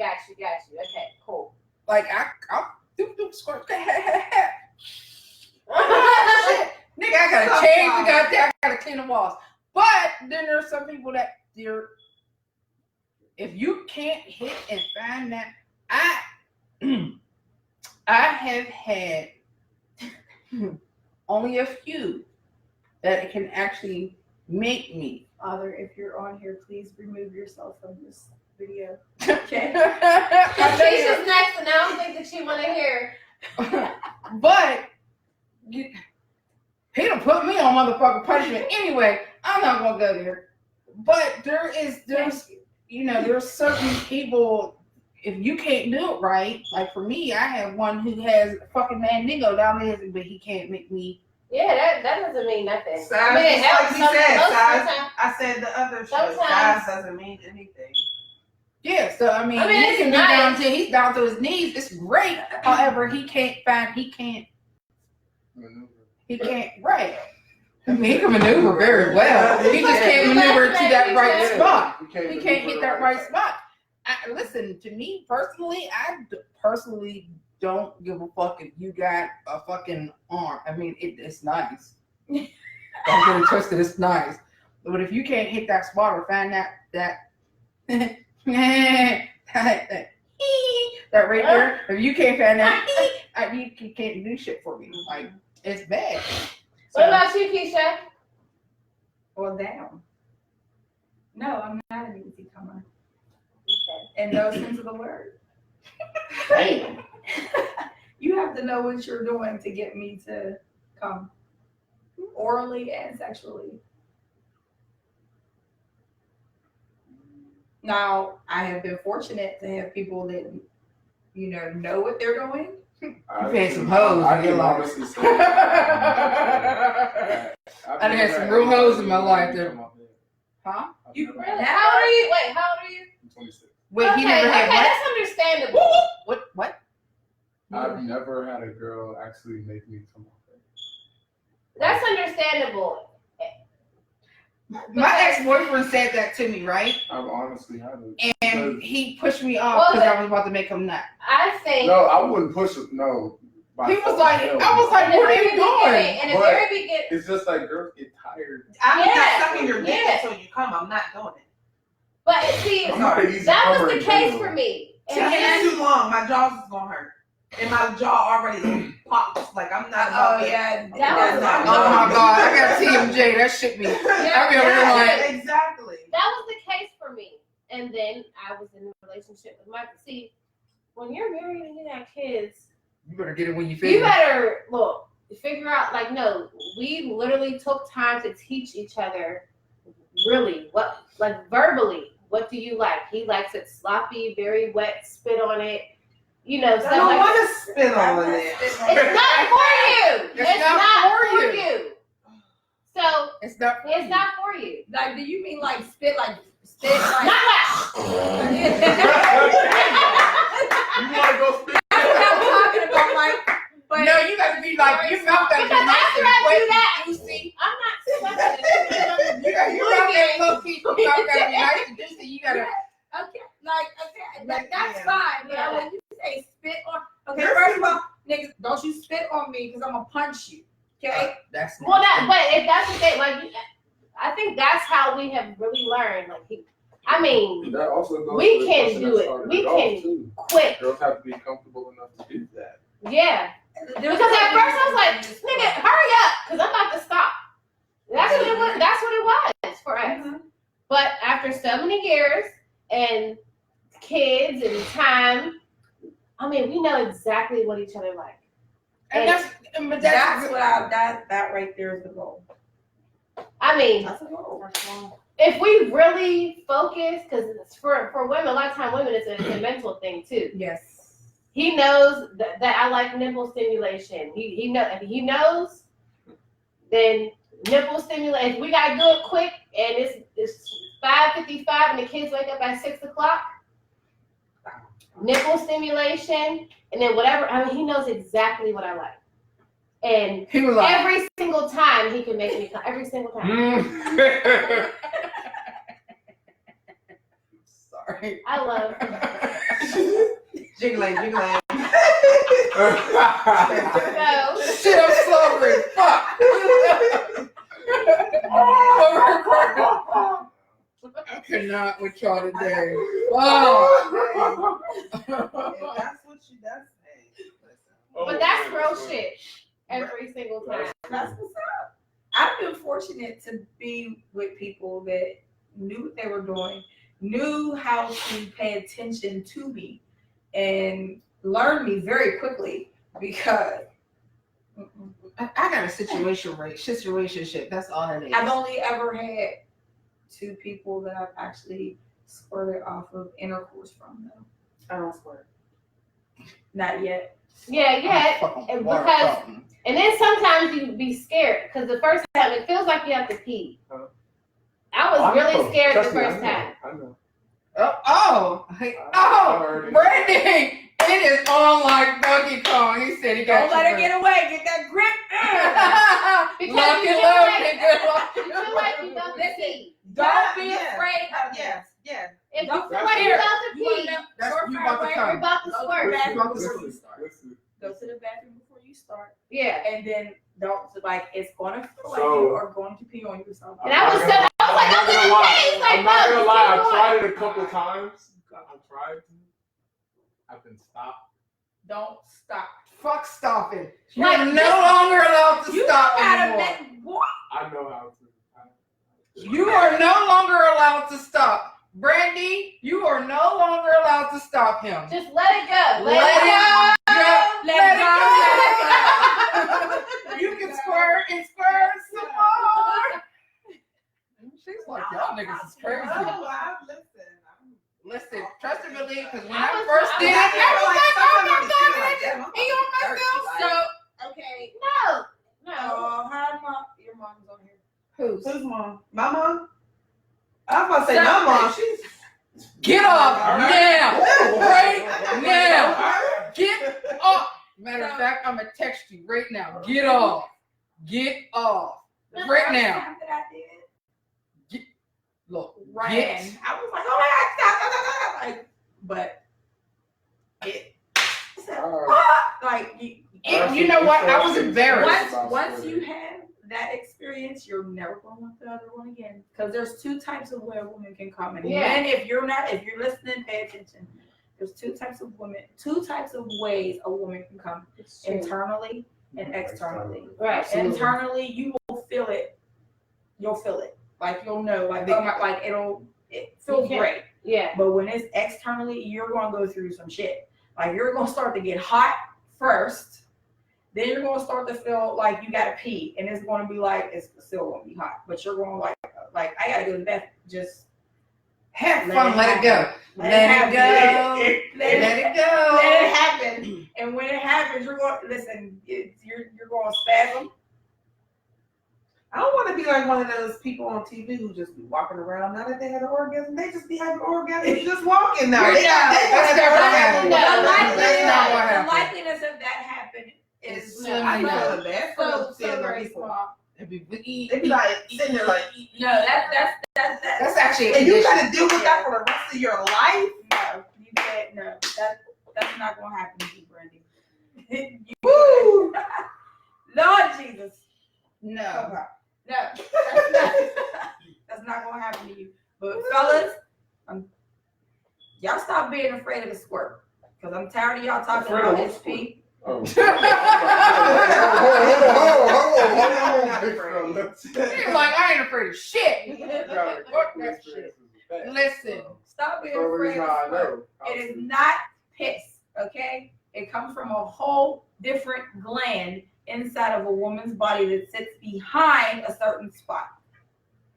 Okay, cool. Like I'll do squirt. Shit. Nigga, I gotta change the goddamn. I gotta clean the walls. But then there's some people that if you can't hit and find that, I have had only a few that can actually make me. Father, if you're on here, please remove yourself from this video. Okay. Keisha's next, and I don't think that you want to hear. But he done put me on motherfucking punishment anyway. I'm not gonna go there. But there's there's certain people, if you can't do it right, like for me, I have one who has fucking Mandingo down there, but he can't make me. Yeah, that doesn't mean nothing. Size, I mean, it just helps like we some- said, most of the size. time. I said the other show. Sometimes- Size doesn't mean anything. Yeah, so I mean, I mean, he it's can be nice. he's down to his knees. It's great. However, he can't right. I mean, he can maneuver very well. He just can't maneuver to that right spot. He can't hit that right spot. Listen, to me personally, I personally don't give a fuck if you got a fucking arm. I mean, it's nice. Don't get it twisted. It's nice, but if you can't hit that spot or find that that right there, if you can't find that, you can't do shit for me. Like, it's bad. What about you, Keisha? Well, down. No, I'm not an easy comer. In no sense of the word. You have to know what you're doing to get me to come, orally and sexually. Now, I have been fortunate to have people that, know what they're doing. You've had some hoes I in your can life. honestly say I done had some real hoes in my life that. Huh? You Really? How old are you? Wait, how old are you? I'm 26. Wait, okay, he never had what? that's understandable. What? I've never had a girl actually make me come off it. That's understandable. My ex-boyfriend said that to me, right? I've honestly had it. And he pushed me off because I was about to make him nut. I think. No, I wouldn't push it. No. He was like, I was like, what are you doing? In the But- very beginning. It's just like girls get tired. I'm Yeah, not sucking your dick yeah. until you come. I'm not doing it. But see, I'm not an easy that comer was the in case general. for me. See, And it's too long. My jaw's is gonna hurt, and my jaw already pops. Like I'm not about to. yeah. That was- Oh my God, I got TMJ. That shit me. I be over here like, Exactly. that was the case for me. And then I was in a relationship with Michael. See, when you're married and you got kids, You better get it when you you feel it. better figure out. Like, no, we literally took time to teach each other. Really, what, like, verbally, what do you like? He likes it sloppy, very wet, spit on it. You know, I stuff don't like want to spit on it. It's not for you. It's not for you. So It's not for it's you. not for you. Like, do you mean like spit like Not that. You want to go spit? That's what I'm talking about, like, but No, you gotta be like, your mouth gotta be Because nice after and I wet do that, and juicy. I'm not sweating. Your mouth gotta be nice and juicy. You gotta. okay, that's Yeah. fine. But Yeah. when you say spit on, okay, There's first of all, niggas, don't you spit on me because I'm gonna punch you. Okay. That's Well, that, but if that's the thing, like, I think that's how we have really learned. Like, I mean, That also goes We to the can question do that it. started We it off, can too. quit. Girls have to be comfortable enough to do that. Yeah. Because at first I was like, nigga, hurry up, because I'm about to stop. That's what it was. That's what it was for us. Mhm. But after so many years and kids and time, I mean, we know exactly what each other like. And That's what that right there is the goal. I mean, That's a goal. if we really focus, because for women, a lot of time women, it's a mental thing too. Yes. He knows that I like nipple stimulation. He if he knows, then nipple stimulation. If we gotta do it quick, and it's 5:55, and the kids wake up at 6:00. Nipple stimulation, and then whatever. I mean, he knows exactly what I like, and he was like, every single time he can make me come. Every single time. sorry. I love. Jiggling. So Shit, I'm slobbering. Fuck. I cannot with y'all today. Wow. If that's what you that's hey, listen. but that's real shit. Every single time. That's what's up. I've been fortunate to be with people that knew what they were doing, knew how to pay attention to me, and learned me very quickly because I got a situationship. That's all it is. I've only ever had 2 people that I've actually squirted off of intercourse from, though. I don't swear. Not yet. Yeah. Fucking And water because- fountain. And then sometimes you be scared because the first time it feels like you have to pee. Huh? I was really scared the Trust me, first time. I know. Oh, heard it. Brandon, it is on like Donkey Kong. He said he got Don't let her get away. Get that grip. Because Lock you it feel up, like, nigga. Lock you it feel like you up. about to pee. Don't be Yeah. afraid of Yes. If you Don't feel be like you're scared. about to You wanna pee, know? That's Squirt you fire about to away. you're come. about to Go to squirt. the bathroom about to before squirt. you start. Listen. Go to the bathroom before you start. Yeah. And then don't, like, it's going to feel like So- you are going to pee on yourself. And I was I'm not like, gonna I'm gonna lie. pee. He's like, I'm not no, gonna lie. I've keep tried going. it a couple times. I've tried to. I've been stopped. Don't stop. Fuck stopping. You're Like, no just- longer allowed to You stop gotta anymore. make what? I know how to. You are no longer allowed to stop. Brandy, you are no longer allowed to stop him. Just let it go. Let it go. Let it go. You can squirt and squirt some more. She's like, y'all niggas is crazy. Listen, trust and believe, because when I first did it, I was like, oh my God, he on myself. So, okay. No. Your mom's on here. Who's? Who's mom? My mom? I was about to say my mom. She's Get off now. Right now. Get off. Matter of fact, I'm going to text you right now. Get off. Get off. The Right first now. time that I did, Look. ran. Get. I was like, oh my God, stop. Like, but it, like, You know what? I was embarrassed. once you have that experience, you're never going to want the other one again. Because there's 2 types of way a woman can come. And Yeah. men, if you're listening, pay attention. There's 2 types of women, 2 types of ways a woman can come. It's true. Internally and externally. Right. Absolutely. Internally, you will feel it. You'll feel it. Like, you'll know. Like, oh my, like it feels You can't- great. Yeah. But when it's externally, you're going to go through some shit. Like you're gonna start to get hot first, then you're gonna start to feel like you gotta pee, and it's gonna be like it's still gonna be hot, but you're gonna like I gotta go to the bathroom. Just Have fun, let it go. Let Let it go. Let Let it it go. let it happen. And when it happens, you're going listen. You're going to spasm. I don't want to be like one of those people on TV who just be walking around. Now that they had an orgasm, they just be having orgasms just walking now. That's never happened. The likeliness of that happening is Slim I enough. feel bad for those so very people. small. They They be like sitting there like, No, That's actually a and you condition. got to deal with that for the rest of your life. no, you can't. No, that's not gonna happen to you, Brandy. Woo! Lord Jesus. No. No, that's not gonna happen to you. But fellas, y'all stop being afraid of the squirt, because I'm tired of y'all talking Afraid of about what SP. Oh. You're like, I ain't afraid of shit. Fuck that shit. Listen. Stop being afraid of the squirt. It is not piss, okay? It comes from a whole different gland inside of a woman's body that sits behind a certain spot.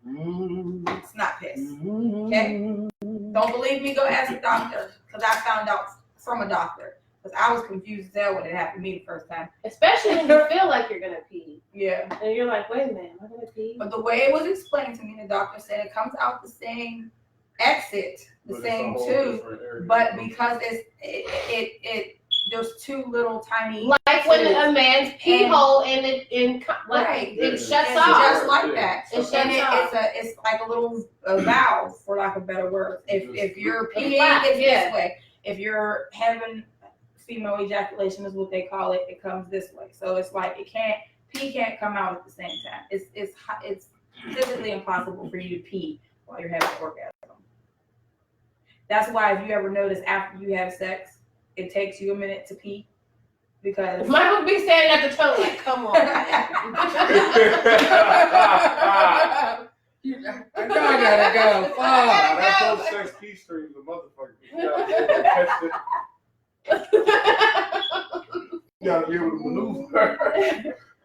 It's not piss. Okay? Don't believe me? Go ask a doctor, because I found out from a doctor. Because I was confused as hell when it happened to me the first time. Especially when you feel like you're gonna pee. Yeah. And you're like, wait a minute, am I gonna pee? But the way it was explained to me, the doctor said it comes out the same exit, the same tube, but because there's two little tiny Like when tubes. a man's pee And- hole it Right. shuts It's off. just like that. It shuts And off. it's like a little valve, for lack of better words. If you're peeing, it's Yeah. this way. If you're having female ejaculation, is what they call it, it comes this way. So it's like pee can't come out at the same time. It's physically impossible for you to pee while you're having an orgasm. That's why if you ever notice after you have sex, it takes you a minute to pee, because Michael be standing at the toilet like, come on. I know I gotta go. Fuck. That post-sex pee stream is a motherfucker. You gotta catch it. You gotta be able to maneuver.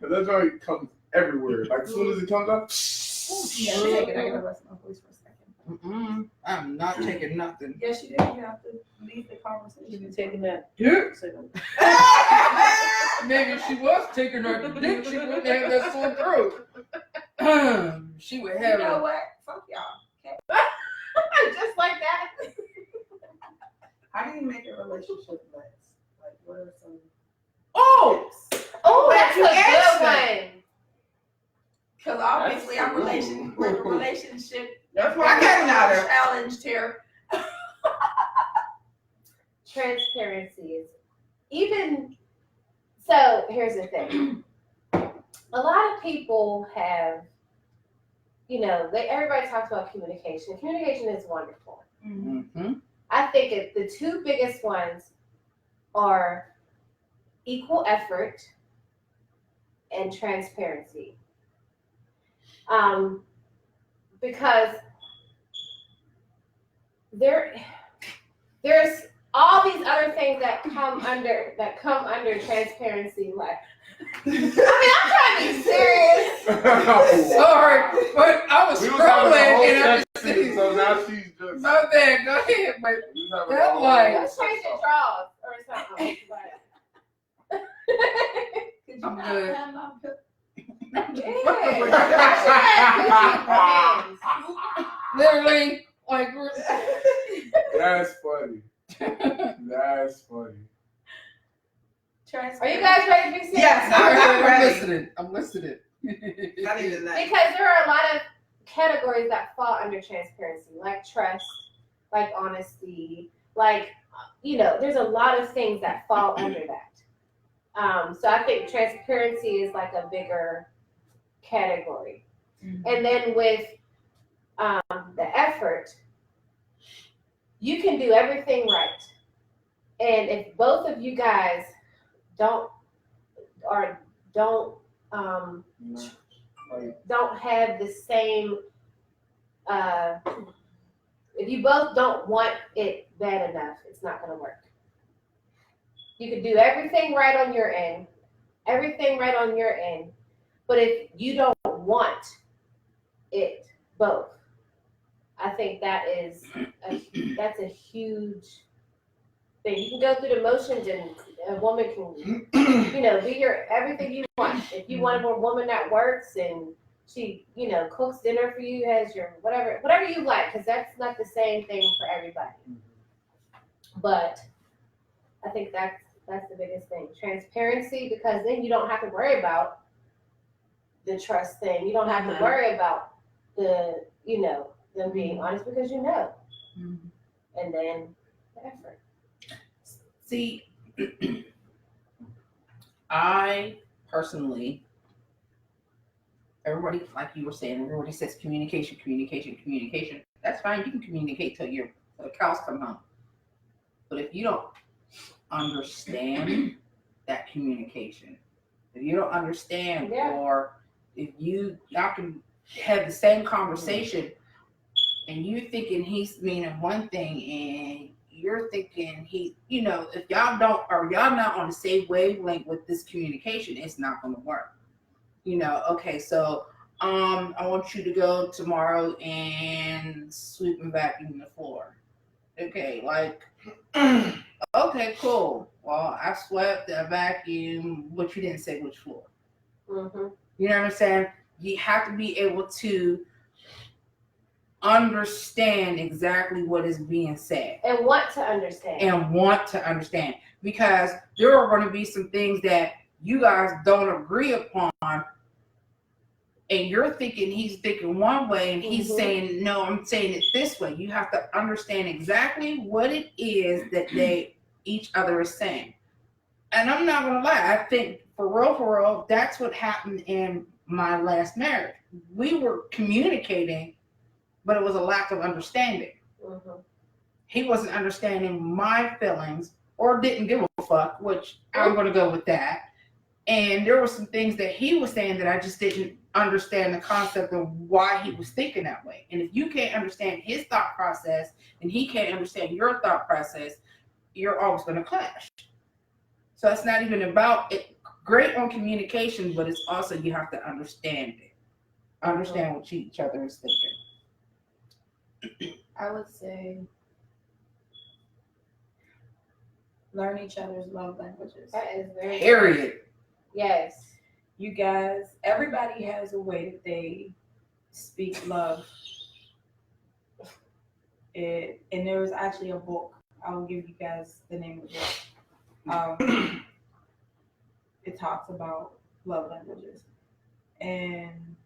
Cause that joint comes everywhere. Like as soon as it comes up. I gotta rest my voice for a second. I'm not taking nothing. Yes, you do. You have to leave the conversation. You been taking that. Yeah. Maybe if she was taking her dick, she wouldn't have that sore throat. She would have You know it. what? Fuck y'all. Just like that. How do you make a relationship last? Like, what are some? Oh! Oh, that's you a asked good that. one. Because obviously I'm relationship. That's why I got another. Challenged here. Transparency is even. So here's the thing. A lot of people have, everybody talks about communication. Communication is wonderful. Mm-hmm. I think the two biggest ones are equal effort and transparency. Because there's all these other things that come under transparency, like I'm trying to be serious. Sorry, but I was We was having a scrolling whole and I sex scene, so now she's just. my bad, go ahead, but We was having a that whole like- Let's change the draws or something. I'm good. Literally, like, That's funny. That's funny. Are you guys ready to be serious? Yes, I'm ready. listening. I'm listening. Not even that. Because there are a lot of categories that fall under transparency, like trust, like honesty, like, there's a lot of things that fall under that. So I think transparency is like a bigger category. Mhm. And then with the effort, you can do everything right. And if both of you guys don't have the same, if you both don't want it bad enough, it's not going to work. You could do everything right on your end, but if you don't want it both, I think that's a huge thing. You can go through the motions, and a woman can, be your everything you want. If you want a woman that works and she, cooks dinner for you, has your whatever you like, because that's not the same thing for everybody. But I think that's the biggest thing. Transparency, because then you don't have to worry about the trust thing. You don't have to worry about the, them being honest, because and then the effort. See, I personally, everybody, like you were saying, everybody says communication. That's fine. You can communicate till the cows come home. But if you don't understand that communication, if you don't understand, or if y'all can have the same conversation and you thinking he's meaning one thing and you're thinking if y'all not on the same wavelength with this communication, it's not going to work. Okay, so I want you to go tomorrow and sweep and vacuum the floor. Okay, okay, cool. Well, I swept, I vacuumed, but you didn't say which floor. Mm-hmm. You know what I'm saying? You have to be able to understand exactly what is being said. And want to understand. Because there are going to be some things that you guys don't agree upon, and you're thinking he's thinking one way and he's saying, no, I'm saying it this way. You have to understand exactly what it is that each other is saying. And I'm not going to lie. I think for real, that's what happened in my last marriage. We were communicating, but it was a lack of understanding. Mm-hmm. He wasn't understanding my feelings, or didn't give a fuck, which I'm going to go with that. And there were some things that he was saying that I just didn't understand the concept of why he was thinking that way. And if you can't understand his thought process and he can't understand your thought process, you're always going to clash. So it's not even about it. Great on communication, but it's also you have to understand it. Understand what each other is thinking. I would say learn each other's love languages. That is very Period. Yes. You guys, everybody has a way that they speak love. And there was actually a book. I will give you guys the name of the book. It talks about love languages. And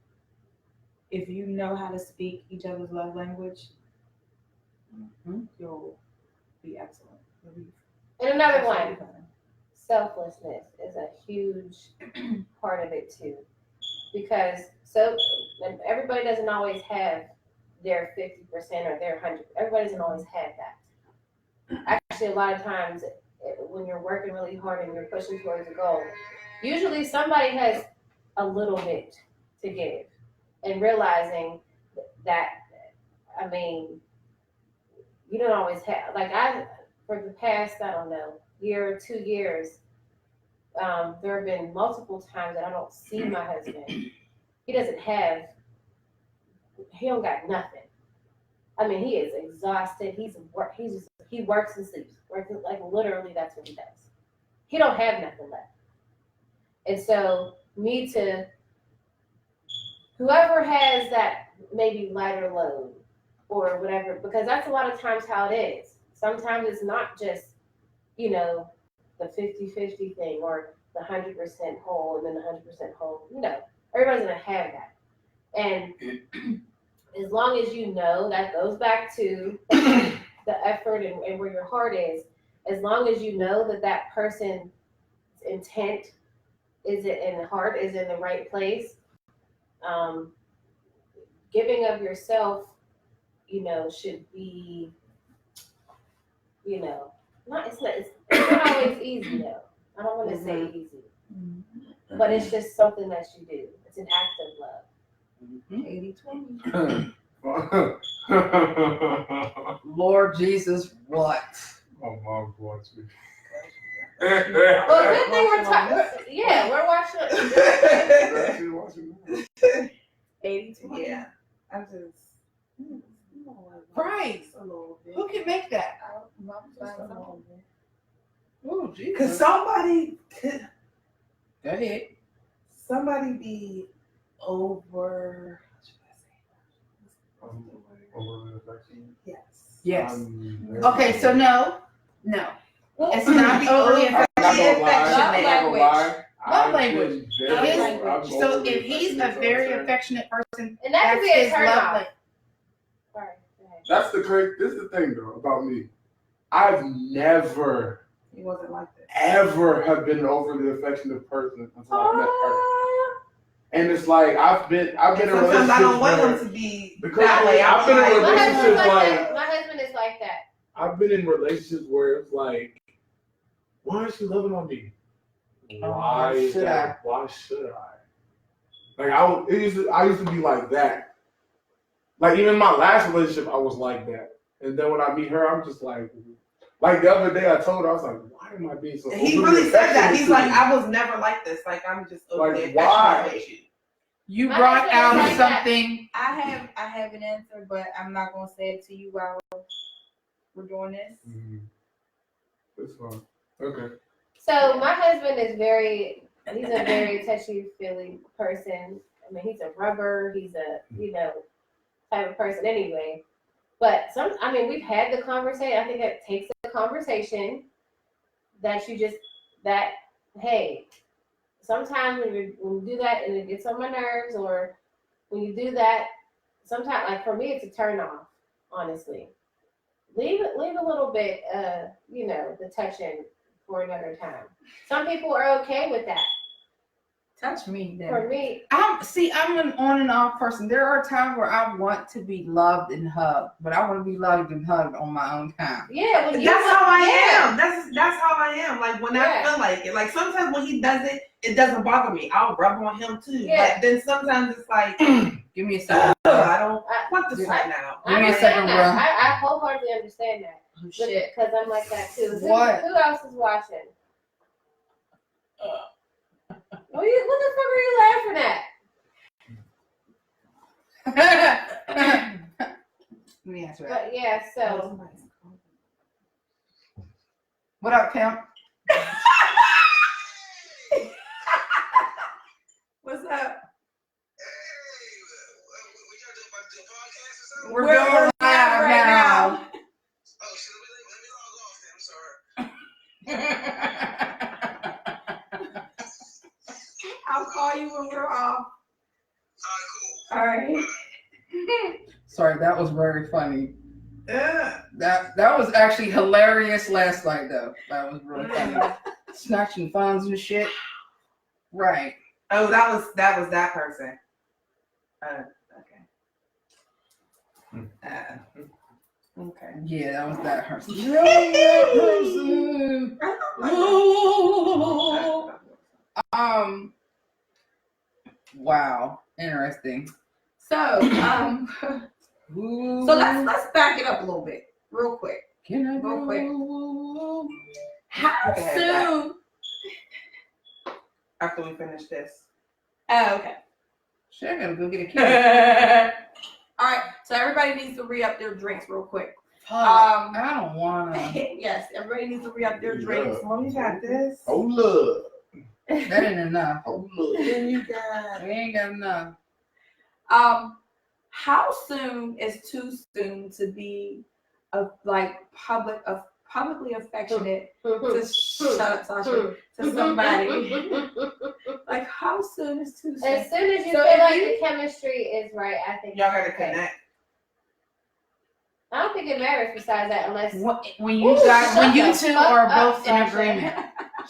if you know how to speak each other's love language, you'll be excellent. And another one. Selflessness is a huge part of it too, because everybody doesn't always have their 50% or their 100%. Everybody doesn't always have that. Actually, a lot of times when you're working really hard and you're pushing towards a goal, usually somebody has a little bit to give, and realizing that, I mean, you don't always have, for the past, I don't know, year or 2 years, there have been multiple times that I don't see my husband. He don't got nothing. I mean, he is exhausted. He works and sleeps. Literally, that's what he does. He don't have nothing left. And so whoever has that maybe lighter load or whatever, because that's a lot of times how it is. Sometimes it's not just, the 50-50 thing or the 100% whole and then the 100% whole. Everybody's going to have that. And as long as you know, that goes back to the effort and where your heart is, as long as you know that person's intent and heart is in the right place, giving of yourself, should be, it's not always easy though. I don't want to say easy, but it's just something that you do. It's an act of love. 80-20. Lord Jesus, what? My mom wants me. Well, good thing we're talking. Yeah, we're watching. Actually watching that. 80-20. Yeah, I just. Right. Just a little bit. Who can make that? Oh, Could Jesus. somebody Go ahead. be over? Yes. Yes. Um, Okay, so no. It's not Be overly I'm not gonna lie. affectionate. Love language. His, So if he's a very affectionate person, And that could that's be a his turn love off. language. Sorry. Go ahead. That's the crazy. This is the thing though about me. I've never He wasn't like this. ever have been an overly affectionate person until I met her. And it's like I've been in Sometimes relationships I don't want where- him to be because that way. I've been in I'm My like, husband's relationships like like that. My husband is like that. I've been in relationships where it's like, why is she loving on me? Why is should that? Why should I? Like I used to be like that. Like even my last relationship, I was like that. And then when I meet her, I'm just like the other day I told her, I was like, why am I being so he overly really said that. affectionate He's to like, you? I was never like this. Like I'm just overly Like, why? affectionate with you. You My brought husband is out like that. something. I have an answer, but I'm not gonna say it to you while we're doing this. Mhm. That's fine. Okay. So my husband is he's a very touchy-feely person. I mean, he's a rubber. He's a, type of person anyway. But we've had the conversation. I think it takes a conversation that hey, sometimes when you do that and it gets on my nerves, or when you do that, sometimes, like for me, it's a turn off, honestly. Leave a little bit, the touching for another time. Some people are okay with that. Touch me then. For me, I'm an on and off person. There are times where I want to be loved and hugged, but I want to be loved and hugged on my own time. yeah. That's how I am. That's how I am. Like when I feel like it. Like sometimes when he does it, it doesn't bother me. I'll rub on him too. Yeah. But then sometimes it's like, Give me a second. I don't want this right now. Give me a I second, understand bro. that. I wholeheartedly understand that. Oh, shit. Because I'm like that too. What? Who else is watching? What the fuck are you laughing at? Let me answer that. But yeah, so What up, Pimp? What's up? We're doing live right now. I'll call you when we're off. All right. Sorry, that was very funny. Yeah. That was actually hilarious last night, though. That was really funny. Snatching phones and shit. Right. Oh, that was that person. Okay. Okay. Yeah, that was that person. Wow. Interesting. So, let's back it up a little bit, real quick. Can I Real quick. go? How Okay, soon? After we finish this. Oh, okay. Shit, I gotta go get a kid. All right. So everybody needs to re-up their drinks real quick. I don't wanna. Yes, everybody needs to re-up their drinks. Oh, you got this. Hold up. That ain't enough. Hold up. Then you got. We ain't got enough. How soon is too soon to be publicly affectionate to shut up, Sasha, to somebody? Like how soon is too soon? as soon as you So feel if like you- the chemistry is right, I think Y'all gotta okay. connect. I don't think it matters besides that unless When you Ooh, guys, when shut you the two fuck are up, both in Sasha. agreement.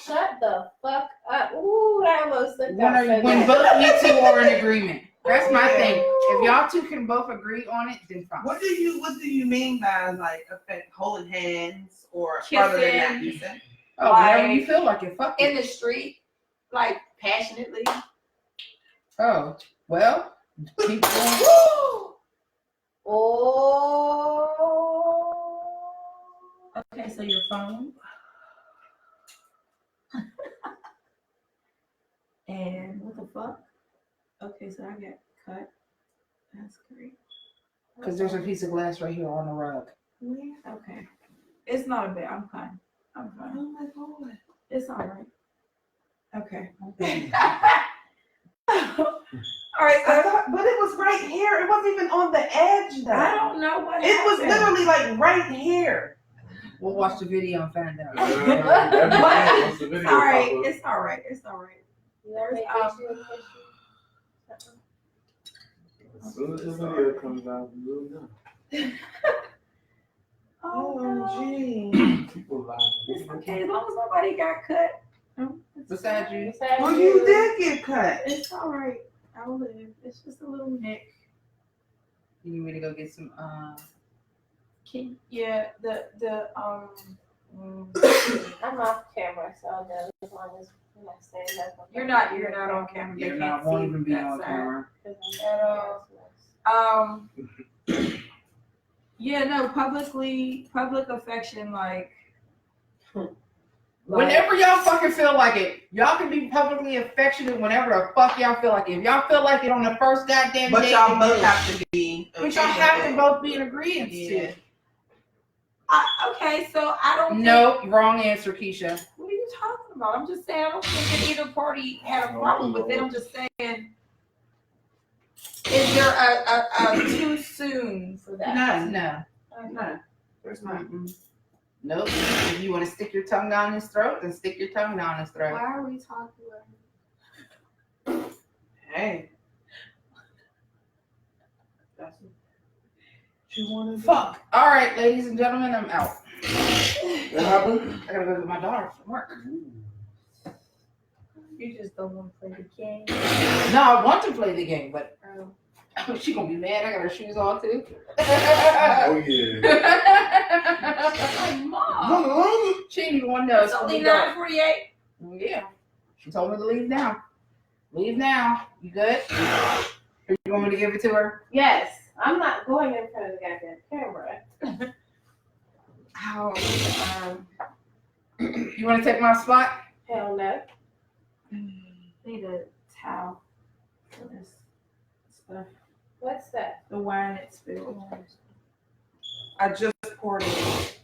shut the fuck up. Ooh, I almost slipped out. so When bad. both you two are in agreement. That's my thing. If y'all two can both agree on it, then fine. What do you mean by like holding hands or further than that? You said. Oh, whatever you feel like it. Fuck In it. the street, like passionately. Oh, well, keep going. Oh. Okay, so your phone. Okay, so I got cut. That's great. Because there's a piece of glass right here on the rug. Okay. It's not a bad. I'm fine. I'm fine. Oh my god. It's all right. Okay. All right. I So thought, but it was right here. It wasn't even on the edge though. I don't know what It was happened. literally like right here. We'll watch the video and find out. What's the video All right. pop up? It's all right. It's all right. You want me to There's, get you a tissue? As soon as the video comes out, we'll know. Oh, no. OMG. People lie. It's okay as long as nobody got cut. It's Besides you. Besides Well, you did get cut. It's all right. I'll live. It's just a little nick. You need me to go get some Yeah, I'm off camera, so I'll know as long as I'm not saying nothing. you're not on camera. They You're can't not see won't even be that on side. camera. At all. Yeah, no, public affection, like Whenever y'all fucking feel like it, y'all can be publicly affectionate whenever the fuck y'all feel like it. If y'all feel like it on the first goddamn But date, y'all both then have to be. but y'all have to both be in agreement. Yeah. okay, so I don't. No, wrong answer, Keisha. What are you talking about? I'm just saying I don't think that either party had a problem with it. I'm just saying, is there a too soon for that? No. No, there's not. Nope. If you want to stick your tongue down his throat, then stick your tongue down his throat. Why are we talking about? Hey. That's what you want to do. Fuck. All right, ladies and gentlemen, I'm out. What happened? I gotta go get my daughter from work. You just don't want to play the game. No, I want to play the game, but she gonna be mad. I got her shoes on too. Oh yeah. Like, Mom, She ain't even one knows. it's only 9:48. Yeah. She told me to leave now. Leave now. You good? Or you want me to give it to her? Yes, I'm not going in front of the goddamn camera. How? You want to take my spot? Hell no. Need a towel for this stuff. What's that? The wine it spilled. I just poured it.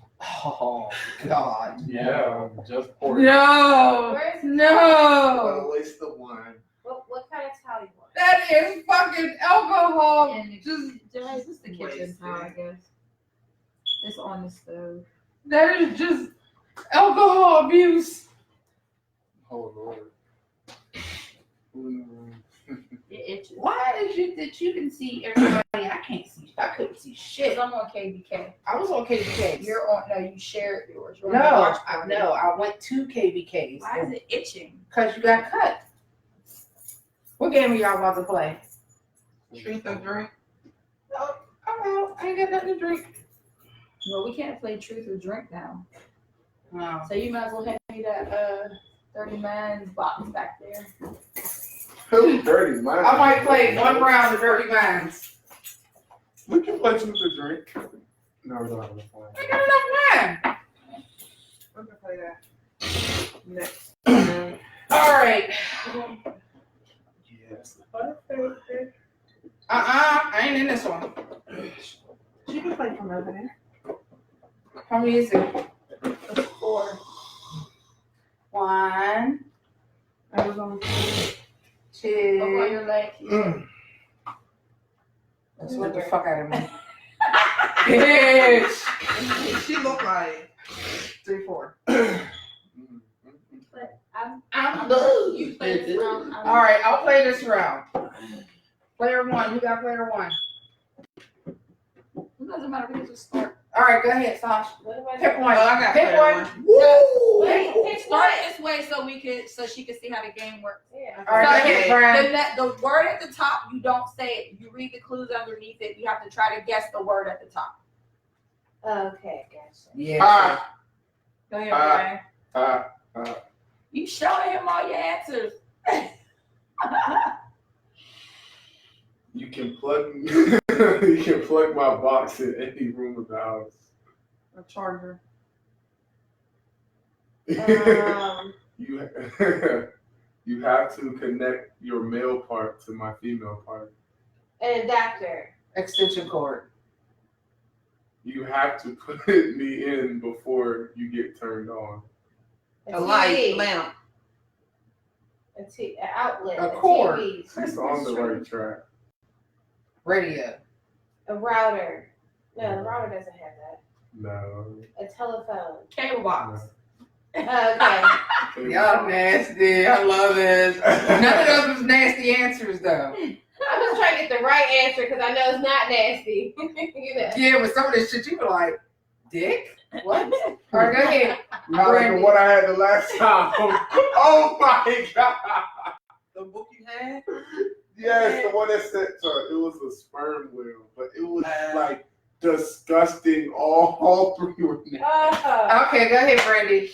Oh, God. Yeah, just pour it. No, Where's no. Waste the wine. what kind of towel you want? That is fucking alcohol. And it's just the kitchen Wasted. towel, I guess. It's on the stove. That is just alcohol abuse. Oh Lord. It itches. Why is it that you can see everybody? I can't see. I couldn't see shit. I'm on KBK. I was on KBK's. You're on. No, you shared yours. You're on No, the watch party. I went to KBK's. Why is it itching? Because you got cut. What game are y'all about to play? Truth or drink? Oh, I'm out. I ain't got nothing to drink. Well, we can't play truth or drink now. No. So you might as well hand me that 39 box back there. Dirty, man. I might play one round of Dirty Minds. We can play truth or drink. No, we don't have enough wine. I got enough wine. We're gonna play that next. All right. Yes. I ain't in this one. She can play from over there. How many is it? 4. 1, I was on 2. Up on your leg. Let's let the fuck out of me. Bitch. She looked like 3, 4. But I'm I'm you play this round. All right, I'll play this round. Player 1. Who got player 1? It doesn't matter. We can just start. All right, go ahead, Sash. What am I Pick doing? one. Oh, I got Pick player one. one. Woo! Wait, Start it this way so she can see how the game works. Yeah. All right, go Okay. ahead, Brian. The word at the top, you don't say it. You read the clues underneath it. You have to try to guess the word at the top. Okay, gotcha. Yeah. Go ahead, Brian. Uh, You showing him all your answers. you can plug you can plug my box in any room of the house. a charger. Um, You You have to connect your male part to my female part. An adapter. Extension cord. You have to put me in before you get turned on. A light, TV, lamp. an outlet, A cord. TV, She's on the right track. Radio. a router. No, the router doesn't have that. No. A telephone. Cable box. Okay. Y'all nasty. I love it. None of those was nasty answers though. I'm just trying to get the right answer because I know it's not nasty. You know. Yeah, with some of this shit, you were like, dick? What? All right, go ahead. Not like Brandy. what I had the last time. Oh my god. The book you had? Yes, the one that said it was a sperm whale, but it was like disgusting. All three were nasty. Okay, go ahead, Brandy.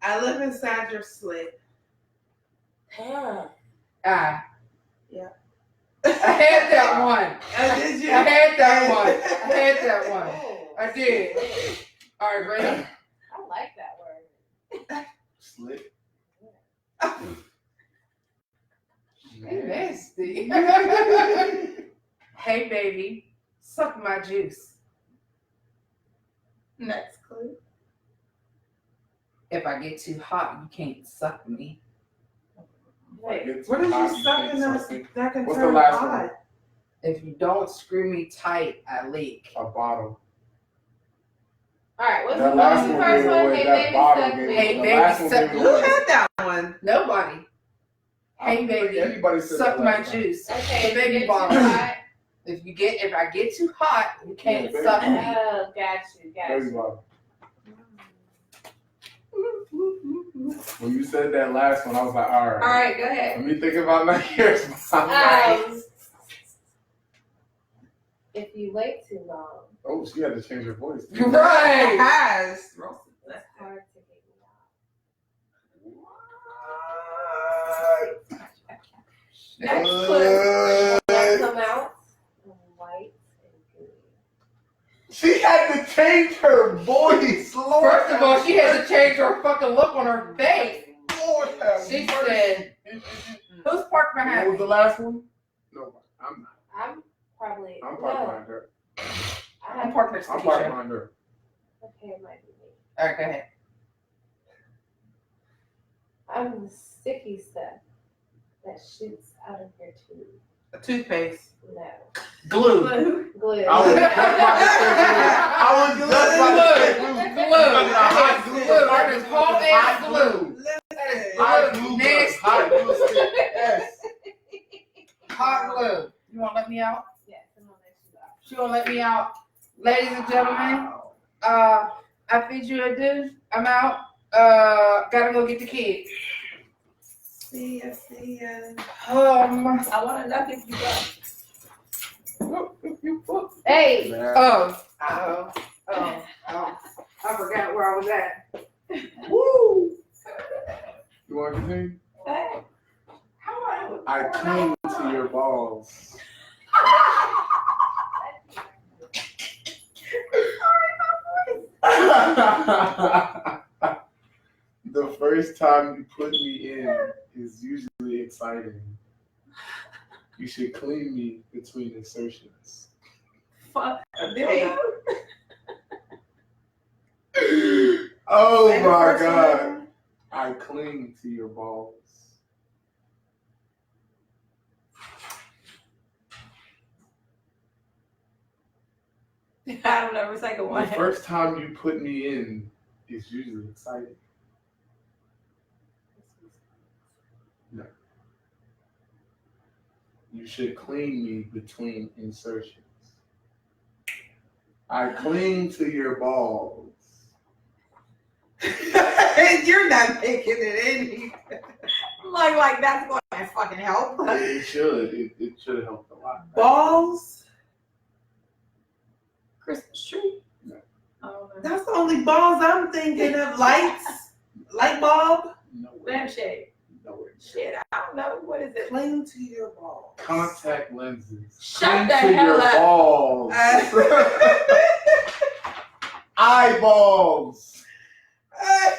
I live inside your slit. Damn. Yeah. I had that one. Did you? I had that one. I had that one. Oh, I did. All right, Brandy. I like that word. Slit. You nasty. Hey, baby, suck my juice. Next clue. If I get too hot, you can't suck me. Wait. What is you sucking that can What's turn the last hot? one? If you don't screw me tight, I leak. A bottle. All right, what's That the last first one gave one? away. Hey, That baby, bottle suck gave me. Hey, away. The baby, last one suck gave me. Who away. had that one? Nobody. I Hey, don't think baby, anybody said suck that my last time. juice. Okay, The baby get too bottle. hot. If I get too hot, you can't Yeah, suck baby. me. Oh, got you. Baby bottle. When you said that last one, I was like, all right. All right, go ahead. Let me think about my years. If you wait too long, Oh, she had to change her voice. Right. Has. it's hard to get me off. Next clue. Will that come out white and good? She had to change her voice. Lord First of all, she had to change her fucking look on her face. Lord have She mercy. said, "Who's parked What behind was me?" the last one? No, I'm not. I'm probably I'm no. parked behind her. I'm parked next to I'm parked Keisha. behind her. Okay, it might be me. All right, go ahead. I'm the sticky stuff that shoots out of your tube. A toothpaste. No. Glue. Clue. Glue. I was just about to say glue. Hot glue. Glue. That is hot ass glue. Hot glue. Nasty. Hot glue stick. Yes. Hot glue. You want to let me out? Yes, I'm gonna let you out. She gonna let me out. Ladies and gentlemen, I feed you a dude. I'm out. Gotta go get the kid. See ya, see ya. I want to know if you got. Hey. Oh. I forgot where I was at. Woo. You want to continue? Hey. I cling to your balls. The first time you put me in is usually exciting. You should clean me between insertions. Fuck a dildo. Oh Say the my first god. one. I cling to your balls. I don't know. It's like a The one. first time you put me in is usually exciting. No. You should clean me between insertions. I cling to your balls. You're not making it any. Like that's going to fucking help. It should. It should have helped a lot. Balls? Christmas tree. No. Oh, no. That's the only balls I'm thinking of. Lights? Light bulb? Nowhere. Lampshade. Nowhere. Shit, I don't know. What is it? Cling to your balls. Contact lenses. Shut Cling the to hell your up. balls. Eyeballs. Oh.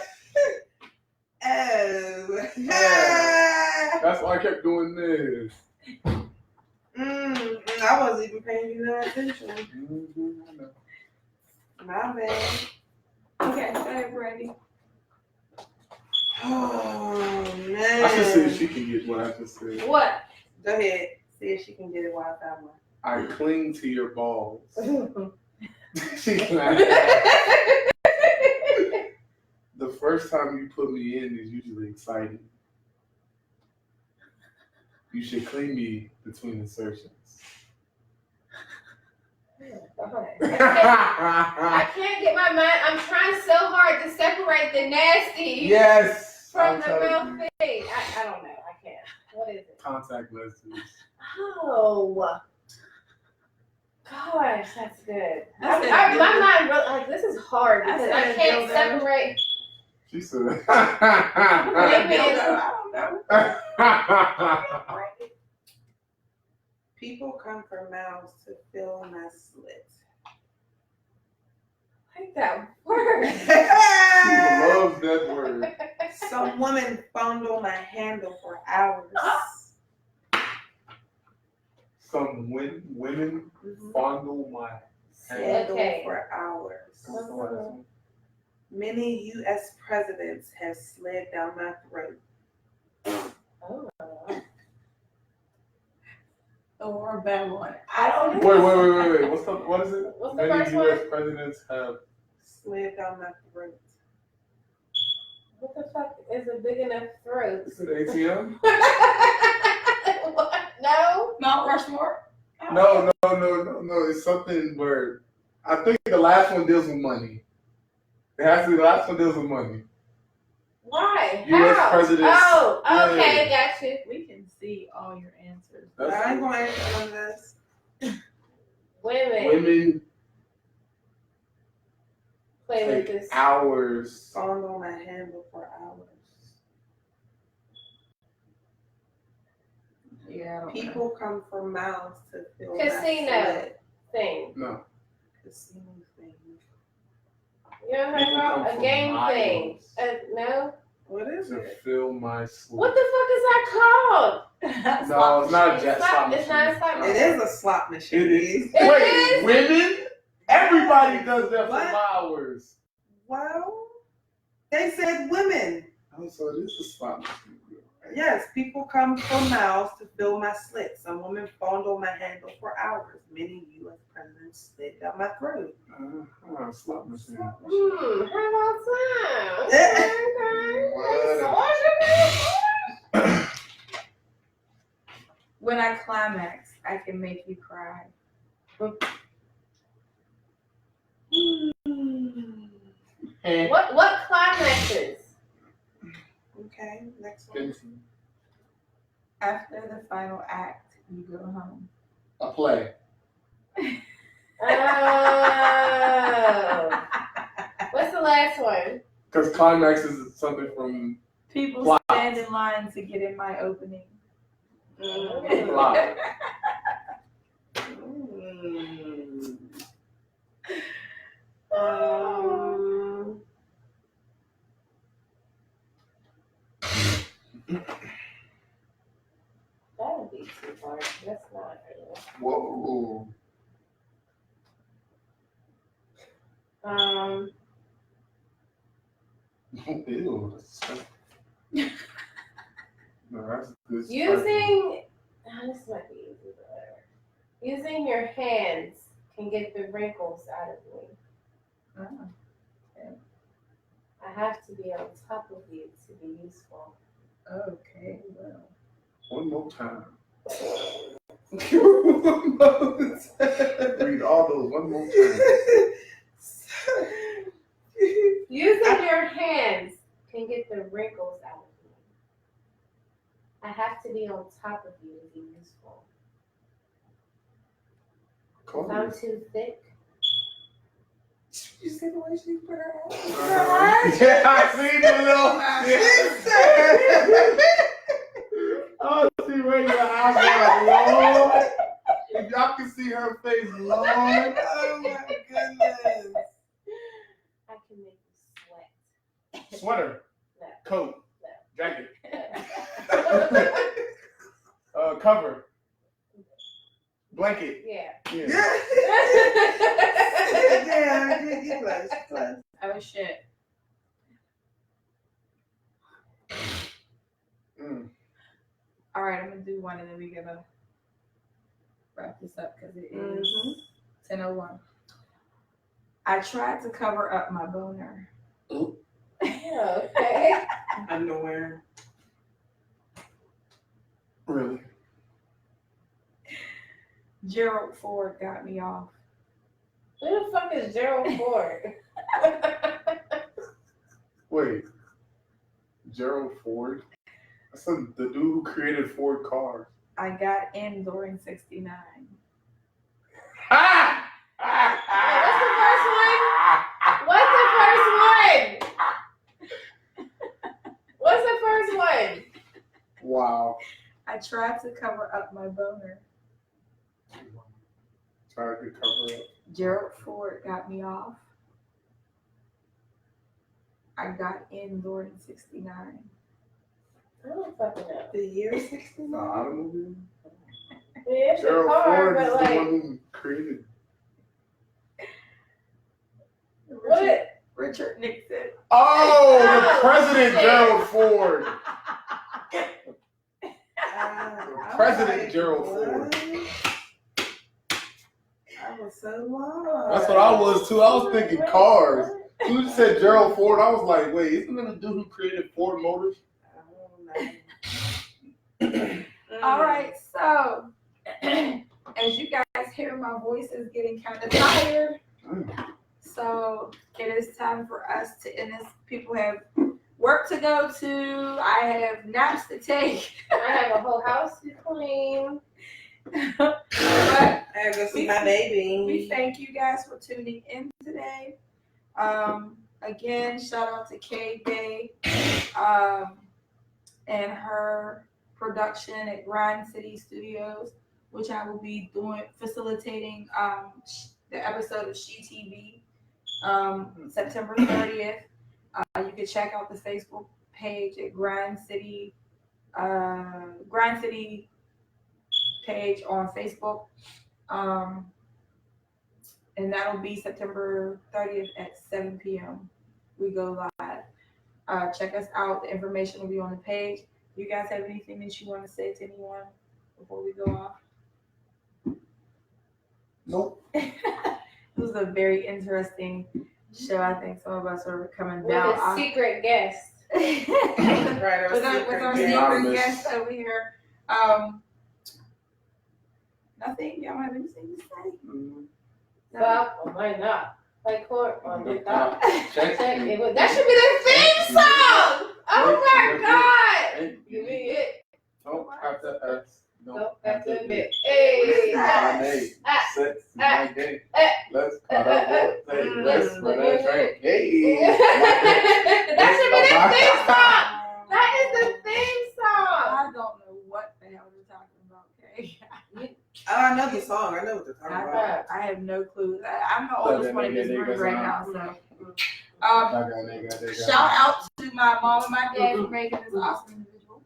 Yeah. I kept doing this. I wasn't even paying you no attention. I know. My bad. Okay, go ahead, Brandy. Oh man. I should see if she can get what I just said. What? Go ahead. See if she can get it while I found one. I cling to your balls. The She's laughing. The first time you put me in is usually exciting. You should clean me between insertions. I can't get my mind. I'm trying so hard to separate the nasty Yes. from I'm the telling mouth you. thing. I don't know. I can't. What is it? Contact lenses. Oh. Gosh, that's good. That's it. My mind really, like, this is hard That's because I it, can't dildo. separate. She said. I don't know. People come from mouths to fill my slit. I like that word. She loves that word. Some women fondle my handle for hours. Some women Mhm. fondle my Handle Okay. for hours. What's the last one? Many U.S. presidents have slid down my throat. Oh. Or a bad one. I don't Wait. know. What is it? What's the Many first U.S. one? presidents have. Slid down my throat. What the fuck is a big enough throat? Is it ATM? What? No. Mount Rushmore? No. It's something where I think the last one deals with money. It has to be the last one deals with money. Why? U.S. How? presidents. Oh, okay, Yeah. got you. We can see all your answers. I ain't gonna answer none of this. Women play with take this. hours. Fondle my handle for hours. Yeah, I don't know. People come from mouths to fill my Casino. slit. Thing. No. Casino thing. You know what I'm talking People come about? A from game miles thing. No? What is To it? fill my sleep. What the fuck is that called? No, it's not a It's jet not- slot it's not a machine. slot It is a slot machine. It is. It Wait, is? women? Everybody does that What? for hours. Well, they said women. Oh, so it is a slot machine. Yes, people come from mouths to fill my slit. Some women fondle my handle for hours. Many U.S. presidents slid down my throat. Slot machine. How about that? Okay. When I climax, I can make you cry. What climaxes? Okay, next one. After the final act, you go home. A play. Oh. What's the last one? Because climax is something from People Plot. stand in line to get in my opening. plot. That would be too hard. That's not real. Whoa. Ew. No, that's good. Using this might be easy, but whatever. Using your hands can get the wrinkles out of me. I have to be on top of you to be useful. Okay, well. One more time. Read all those one more time. Using your hands can get the wrinkles out of me. I have to be on top of you to be useful. If I'm too thick. You see the way she put her ass? Yeah, I see the little. Oh, she raised her eyebrow, Lord. If y'all can see her face, Lord. Oh my goodness. I can make you sweat. Sweater, No. coat, No. jacket. cover. Blanket. Yeah. Yeah. Yeah, you close. Oh shit. Mm. All right, I'm gonna do one and then we're gonna wrap this up because it is 10:01. I tried to cover up my boner. Yeah, okay. Underwear. Really? Gerald Ford got me off. Who the fuck is Gerald Ford? Wait. Gerald Ford? That's the dude who created Ford cars. I got in during 69. Ah! What's the first one? What's the first one? Wow. I tried to cover up my boner. Tried to cover up. Gerald Ford got me off. I got in during 69. I don't fucking know. The year The 69. automobile? Yeah, it's a Gerald car, Ford but is like, the one who created. what? Richard Nixon. Oh, the Oh, President shit. Gerald Ford. I'm President like, Gerald what? Ford. I was so lost. That's what I was too. I was thinking cars. You just said Gerald Ford. I was like, wait, isn't that the dude who created Ford Motors? All right, so as you guys hear, my voice is getting kind of tired. So it is time for us to end this. People have work to go to. I have naps to take. I have a whole house to clean. But I gotta go see my baby. we thank you guys for tuning in today. Again, shout out to KBK and her production at Grind City Studios, which I will be facilitating the episode of She TV September 30th. You can check out the Facebook page at Grind City page on Facebook. And that'll be September 30th at 7 p.m. We go live. Check us out. The information will be on the page. You guys have anything that you want to say to anyone before we go off? Nope. It was a very interesting show. I think some of us are coming With down. a secret guest. with Right, our secret Anonymous. guest over here. Nothing. Y'all have anything to say? Bob, oh my God. Like court on the top. Check That should be the theme song. Oh my God. Give me it. Don't have to ask. Don't have to admit. Hey. Sex is my game. Let's cut up let's put a drink. Hey. That should be the theme song. That is the theme song. I don't know what the hell they're talking about, okay? Oh, I know the song. I know what they're talking about. I have no clue. I'm the oldest one in this room right now, so. Shout out to my mom and my dad for making this awesome individual.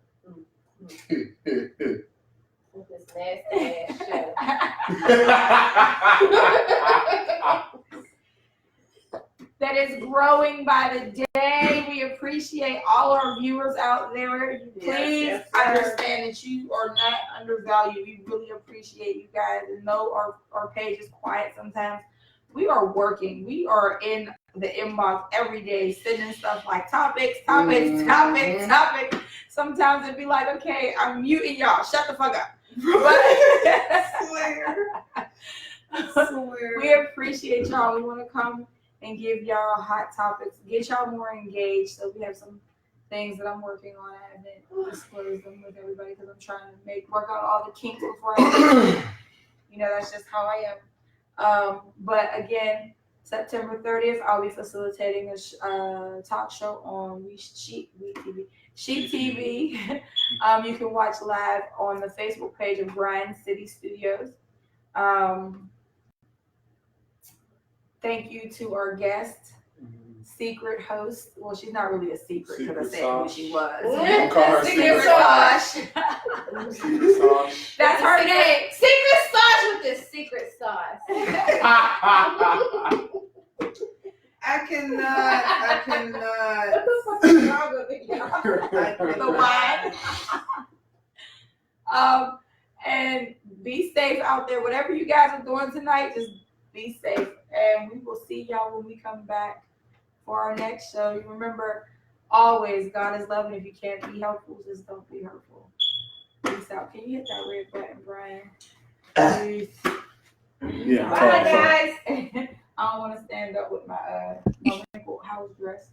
With this nasty ass show. That is growing by the day. We appreciate all our viewers out there. Please Yes, understand that you are not undervalued. We really appreciate you guys. And though our page is quiet sometimes, we are working. We are in the inbox every day, sending stuff like topics. Sometimes it'd be like, okay, I'm muting y'all. Shut the fuck up. Swear. We appreciate y'all. We want to come and give y'all hot topics, get y'all more engaged. So we have some things that I'm working on. I haven't disclosed them with everybody because I'm trying to work out all the kinks before I that's just how I am. But again, September 30th, I'll be facilitating a talk show on She TV. You can watch live on the Facebook page of Grind City Studios. Thank you to our guest, secret host. Well, she's not really a secret because I Secret said who sauce. she was. Yeah. Call her Secret Secret sauce. Secret sauce. That's her name. Secret sauce with the secret sauce. I cannot. What the fuck is wrong with y'all? The wine. And be safe out there. Whatever you guys are doing tonight, just be safe. And we will see y'all when we come back for our next show. You remember, always, God is loving. If you can't be helpful, just don't be hurtful. Peace out. Can you hit that red button, Brian? Peace. Yeah. Bye, guys. I don't want to stand up with my wrinkled house dress.